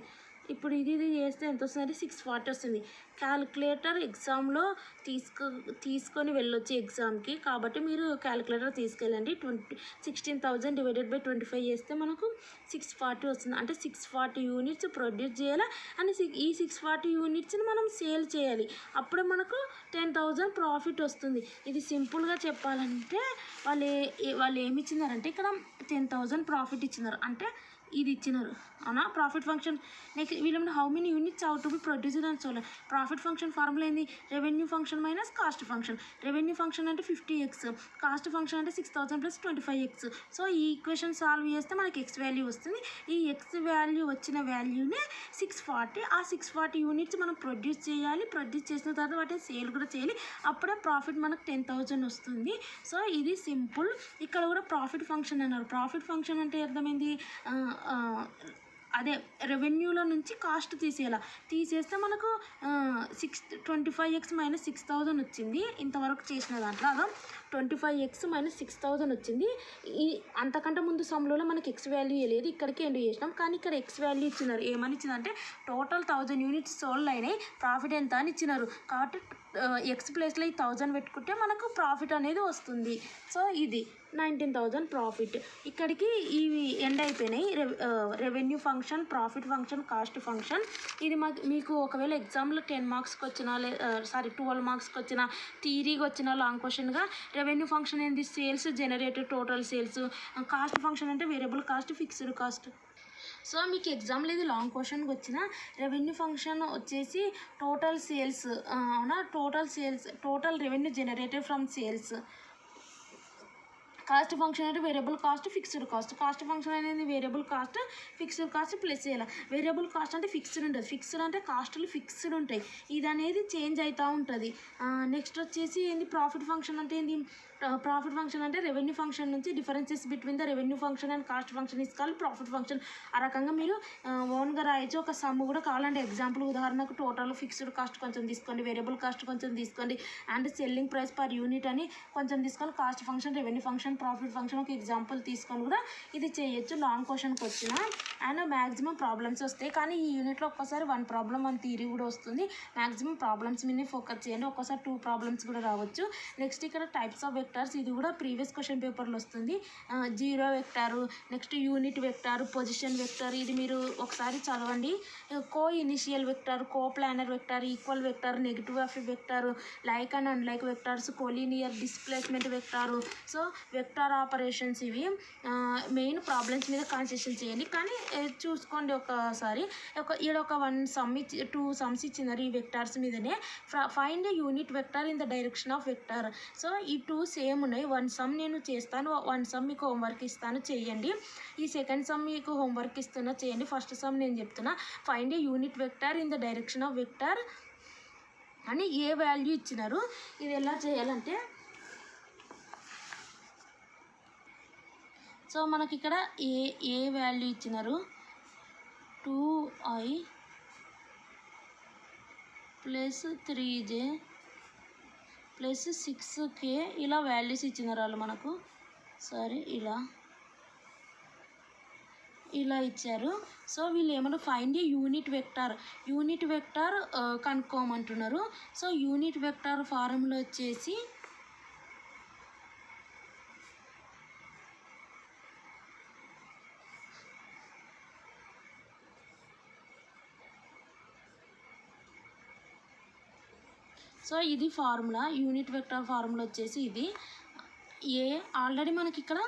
ఇప్పుడు ఇది చేస్తే ఎంత వస్తుంది? 640 వస్తుంది. క్యాలిక్యులేటర్ ఎగ్జామ్లో తీసుకొని వెళ్ళొచ్చు ఎగ్జామ్కి, కాబట్టి మీరు క్యాలిక్యులేటర్ తీసుకెళ్ళండి. 16,000 డివైడెడ్ బై 25 చేస్తే మనకు 640 వస్తుంది. అంటే 640 యూనిట్స్ ప్రొడ్యూస్ చేయాలి అని ఈ 640 యూనిట్స్ని మనం సేల్ చేయాలి. అప్పుడే మనకు 10,000 ప్రాఫిట్ వస్తుంది. ఇది సింపుల్గా చెప్పాలంటే వాళ్ళు ఏమి ఇచ్చినారంటే ఇక్కడ 10,000 ప్రాఫిట్ ఇచ్చినారు, అంటే ఇది ఇచ్చినారు. అవునా? ప్రాఫిట్ ఫంక్షన్ నెక్స్ట్ వీళ్ళు how many units how to be produced అని చూడాలి. ప్రాఫిట్ ఫంక్షన్ ఫార్ములా ఏంది? Revenue function minus cost function. Revenue function అంటే 50x, కాస్ట్ ఫంక్షన్ అంటే 6000 ప్లస్ 25x. సో ఈ ఈక్వేషన్ సాల్వ్ చేస్తే మనకి ఎక్స్ వాల్యూ వస్తుంది. ఈ ఎక్స్ వాల్యూ వచ్చిన వాల్యూనే 640. ఆ 640 యూనిట్స్ మనం ప్రొడ్యూస్ చేయాలి. ప్రొడ్యూస్ చేసిన తర్వాత వాటిని సేల్ కూడా చేయాలి. అప్పుడే ప్రాఫిట్ మనకు 10,000 వస్తుంది. సో ఇది సింపుల్. ఇక్కడ కూడా ప్రాఫిట్ ఫంక్షన్ అన్నారు. ప్రాఫిట్ ఫంక్షన్ అంటే అర్థమైంది, అదే రెవెన్యూలో నుంచి కాస్ట్ తీసేస్తే మనకు 25x మైనస్ 6000 వచ్చింది. ఇంతవరకు చేసిన దాంట్లో అదో 25x మైనస్ 6000 వచ్చింది. ఈ అంతకంటే ముందు సమ్లో మనకి ఎక్స్ వాల్యూ లేదు, ఇక్కడికి ఎండ్ చేసినాం. కానీ ఇక్కడ ఎక్స్ వాల్యూ ఇచ్చినారు. ఏమని ఇచ్చిందంటే టోటల్ 1000 యూనిట్స్ సోల్డ్ అయినాయి, ప్రాఫిట్ ఎంత అని ఇచ్చినారు. కాబట్టి ఎక్స్ ప్లేస్లో ఈ 1000 పెట్టుకుంటే మనకు ప్రాఫిట్ అనేది వస్తుంది. సో ఇది 19,000 ప్రాఫిట్. ఇక్కడికి ఇవి ఎండ్ అయిపోయినాయి. Revenue function, profit function, cost function. ఇది మీకు ఒకవేళ ఎగ్జామ్లో 10 మార్క్స్కి వచ్చిన 12 మార్క్స్కి వచ్చిన, థియరీకి వచ్చిన లాంగ్ క్వశ్చన్గా రెవెన్యూ ఫంక్షన్ ఏంది? Sales generated total sales. Cost function అంటే variable cost, fixed cost. So మీకు ఎగ్జామ్లో ఇది లాంగ్ క్వశ్చన్కి వచ్చిన రెవెన్యూ ఫంక్షన్ వచ్చేసి టోటల్ సేల్స్, అవునా? Total revenue generated from sales. Cost function అంటే variable cost, fixed cost. Cost function అనేది variable cost, fixed cost plus చేయాలి. వేరియబుల్ కాస్ట్ అంటే ఫిక్స్డ్ ఉంటుంది, ఫిక్స్డ్ అంటే కాస్టులు ఫిక్స్డ్ ఉంటాయి. ఇది అనేది చేంజ్ అవుతూ ఉంటుంది. నెక్స్ట్ వచ్చేసి ఏంది? ప్రాఫిట్ ఫంక్షన్ అంటే ఏంది? ప్రాఫిట్ ఫంక్షన్ అంటే రెవెన్యూ ఫంక్షన్ నుంచి differences between the revenue function and cost function is called profit function. ఆ రకంగా మీరు ఓన్గా రాయొచ్చు. ఒక సమ్ కూడా కావాలంటే ఎగ్జాంపుల్ ఉదాహరణకు టోటల్ ఫిక్స్డ్ కాస్ట్ కొంచెం తీసుకోండి, వేరియబుల్ కాస్ట్ కొంచెం తీసుకోండి, and selling price per unit అని కొంచెం తీసుకొని cost function, revenue function, profit function ఒక ఎగ్జాంపుల్ తీసుకొని కూడా ఇది చేయొచ్చు. లాంగ్ క్వశ్చన్కి వచ్చిన అండ్ మ్యాక్సిమం ప్రాబ్లమ్స్ వస్తాయి. కానీ ఈ యూనిట్లో ఒక్కోసారి 1 ప్రాబ్లం 1 థియరీ కూడా వస్తుంది. మ్యాక్సిమం ప్రాబ్లమ్స్ మీదే ఫోకస్ చేయండి. ఒక్కోసారి 2 ప్రాబ్లమ్స్ కూడా రావచ్చు. నెక్స్ట్ ఇక్కడ టైప్స్ ఆఫ్ వెక్టార్స్, ఇది కూడా ప్రీవియస్ క్వశ్చన్ పేపర్లో వస్తుంది. Zero vector, next unit vector, position vector. ఇది మీరు ఒకసారి చదవండి. Coinitial vector, coplanar vector, equal vector, negative of vector, like and unlike vectors, collinear displacement vector. So vector operations ఇవి main problems మీద concentration చేయండి. కానీ చూసుకోండి ఒకసారి, ఈడ ఒక 2 సమ్స్ ఇచ్చినారు ఈ వెక్టార్స్ మీదనే. Find a unit vector in the direction of vector. So ఈ 2 సేమ్ ఉన్నాయి. 1 సమ్ నేను చేస్తాను, 1 సమ్ మీకు హోంవర్క్ ఇస్తాను, చేయండి. ఈ సెకండ్ సమ్ మీకు హోంవర్క్ ఇస్తున్నా, చేయండి. ఫస్ట్ సమ్ నేను చెప్తున్నా. Find a unit vector in the direction of vector అని ఏ వాల్యూ ఇచ్చినారు. ఇది ఎలా చేయాలంటే, సో మనకి ఇక్కడ ఏ వాల్యూ ఇచ్చినారు? 2i plus 3j plus 6k ఇలా వాల్యూస్ ఇచ్చినారు వాళ్ళు మనకు. సరే ఇలా ఇచ్చారు. సో వీళ్ళు ఏమన్నా ఫైండ్ ఏ యూనిట్ వెక్టార్ కనుక్కోమంటున్నారు. సో యూనిట్ వెక్టార్ ఫార్ములా వచ్చేసి సో ఇది ఫార్ములా, యూనిట్ వెక్టర్ ఫార్ములా వచ్చేసి ఇది. ఆల్రెడీ మనకి ఇక్కడ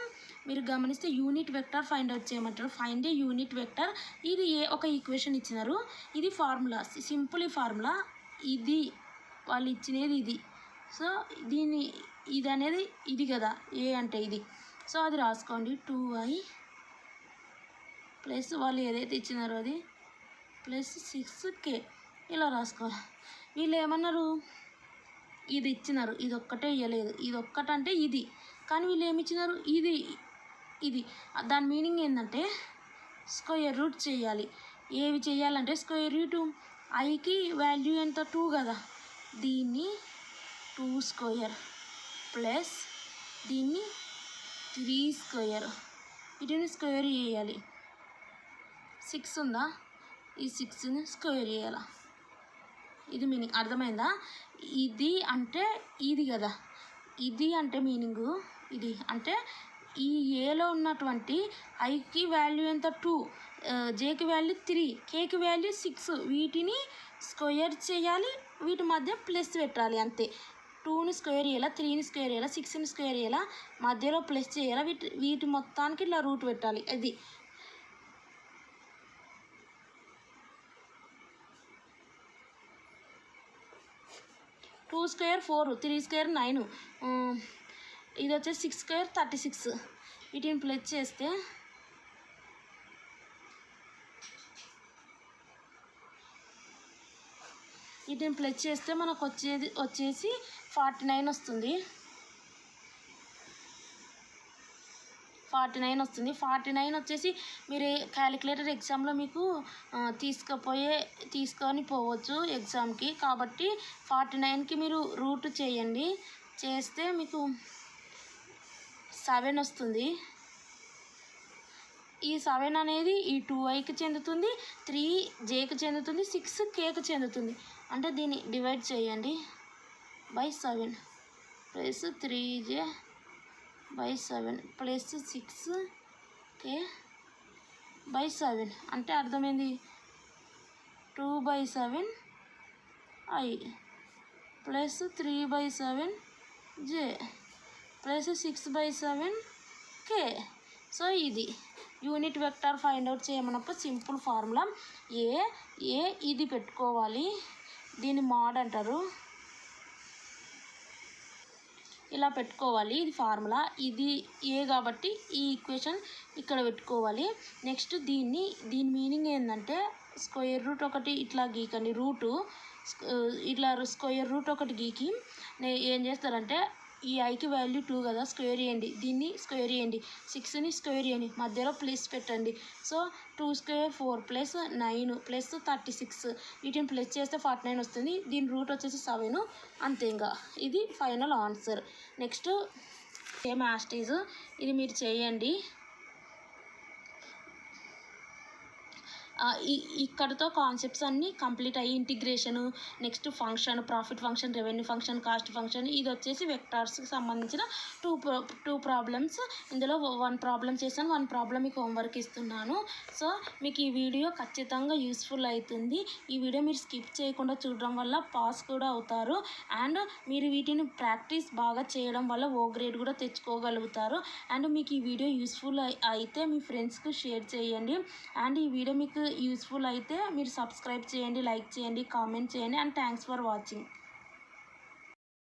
మీరు గమనిస్తే యూనిట్ వెక్టర్ ఫైండ్ అవుట్ చేయమంటారు. Find a unit vector. ఇది ఒక ఈక్వేషన్ ఇచ్చినారు. ఇది ఫార్ములా, సింపుల్ ఈ ఫార్ములా. ఇది వాళ్ళు ఇచ్చినది ఇది. సో ఇది అనేది ఇది కదా, ఏ అంటే ఇది. సో అది రాసుకోండి. 2y ప్లస్ వాళ్ళు ఏదైతే ఇచ్చినారో అది ప్లస్ 6k ఇలా రాసుకోవాలి. వీళ్ళు ఏమన్నారు, ఇది ఇచ్చినారు, ఇది ఒక్కటే ఇవ్వలేదు. ఇది ఒక్కటంటే ఇది, కానీ వీళ్ళు ఏమి ఇచ్చినారు, ఇది. దాని మీనింగ్ ఏంటంటే స్క్వేర్ రూట్ చేయాలి. ఏవి చేయాలంటే స్క్వేర్ రూట్ ఐకి వాల్యూ ఎంత 2 కదా, దీన్ని 2 స్క్వేర్ ప్లస్ దీన్ని 3 స్క్వేర్, వీటిని స్క్వేర్ చేయాలి. 6 ఉందా, ఈ 6ని స్క్వేర్ చేయాలి. ఇది మీనింగ్ అర్థమైందా? ఇది అంటే ఇది కదా, ఇది అంటే మీనింగు ఇది అంటే ఈ ఏలో ఉన్నటువంటి ఐకి వాల్యూ ఎంత 2, జేకి వాల్యూ 3, కేకి వాల్యూ 6, వీటిని స్క్వేర్ చేయాలి, వీటి మధ్య ప్లస్ పెట్టాలి అంతే. 2ని స్క్వేర్ చేయాలా, 3ని స్క్వేర్ చేయాలా, 6ని స్క్వేర్ చేయాలా, మధ్యలో ప్లస్ చేయాలా, వీటి మొత్తానికి ఇట్లా రూట్ పెట్టాలి. అది 2 స్క్వేర్ 4, 3 స్క్వేర్ 9, ఇది వచ్చేసి 6 స్క్వేర్ 36. వీటిని ప్లస్ చేస్తే మనకు వచ్చేసి 49 వస్తుంది. 49 వచ్చేసి మీరు క్యాలిక్యులేటర్ ఎగ్జామ్లో మీకు తీసుకొని పోవచ్చు ఎగ్జామ్కి. కాబట్టి 49కి మీరు రూట్ చేయండి, చేస్తే మీకు 7 వస్తుంది. ఈ 7 అనేది ఈ 2iకి చెందుతుంది, 3jకి చెందుతుంది, 6kకి చెందుతుంది. అంటే దీన్ని డివైడ్ చేయండి by 7 plus 3j by 7 plus 6k by 7. అంటే అర్థమైంది 2/7 i plus 3/7 j plus 6/7 k. So ఇది యూనిట్ వెక్టర్ ఫైండ్ అవుట్ చేయమన్నప్పుడు సింపుల్ ఫార్ములా. ఇది పెట్టుకోవాలి, దీన్ని మోడ్ అంటారు, ఇలా పెట్టుకోవాలి. ఇది ఫార్ములా, ఇది ఏ కాబట్టి ఈ ఈక్వేషన్ ఇక్కడ పెట్టుకోవాలి. నెక్స్ట్ దీని మీనింగ్ ఏంటంటే స్క్వేర్ రూట్ ఒకటి ఇట్లా గీకండి, ఇట్లా స్క్వేర్ రూట్ ఒకటి గీకి ఏం చేస్తారంటే ఈ ఐకి వాల్యూ 2 కదా, స్క్వేర్ చేయండి, దీన్ని స్క్వేర్ చేయండి, 6ని స్క్వేర్ చేయండి, మధ్యలో ప్లస్ పెట్టండి. సో 2 స్క్వేర్ 4 ప్లస్ 9 ప్లస్ 36, వీటిని ప్లస్ చేస్తే 49 వస్తుంది. దీని రూట్ వచ్చేసి 7. అంతే, ఇంకా ఇది ఫైనల్ ఆన్సర్. నెక్స్ట్ సేమ్ యాస్టీజ్ ఇది మీరు చేయండి. ఇక్కడతో కాన్సెప్ట్స్ అన్నీ కంప్లీట్ అయ్యి integration, next function, profit function, revenue function, cost function, ఇది వచ్చేసి వెక్టార్స్కి సంబంధించిన టూ ప్రాబ్లమ్స్. ఇందులో 1 ప్రాబ్లం చేశాను, 1 ప్రాబ్లం మీకు హోంవర్క్ ఇస్తున్నాను. సో మీకు ఈ వీడియో ఖచ్చితంగా యూస్ఫుల్ అవుతుంది. ఈ వీడియో మీరు స్కిప్ చేయకుండా చూడడం వల్ల పాస్ కూడా అవుతారు. అండ్ మీరు వీటిని ప్రాక్టీస్ బాగా చేయడం వల్ల O గ్రేడ్ కూడా తెచ్చుకోగలుగుతారు. అండ్ మీకు ఈ వీడియో యూస్ఫుల్ అయితే మీ ఫ్రెండ్స్కి షేర్ చేయండి. అండ్ ఈ వీడియో మీకు యూస్ఫుల్ అయితే మీరు సబ్స్క్రైబ్ చేయండి, లైక్ చేయండి, కామెంట్ చేయండి. And thanks for watching.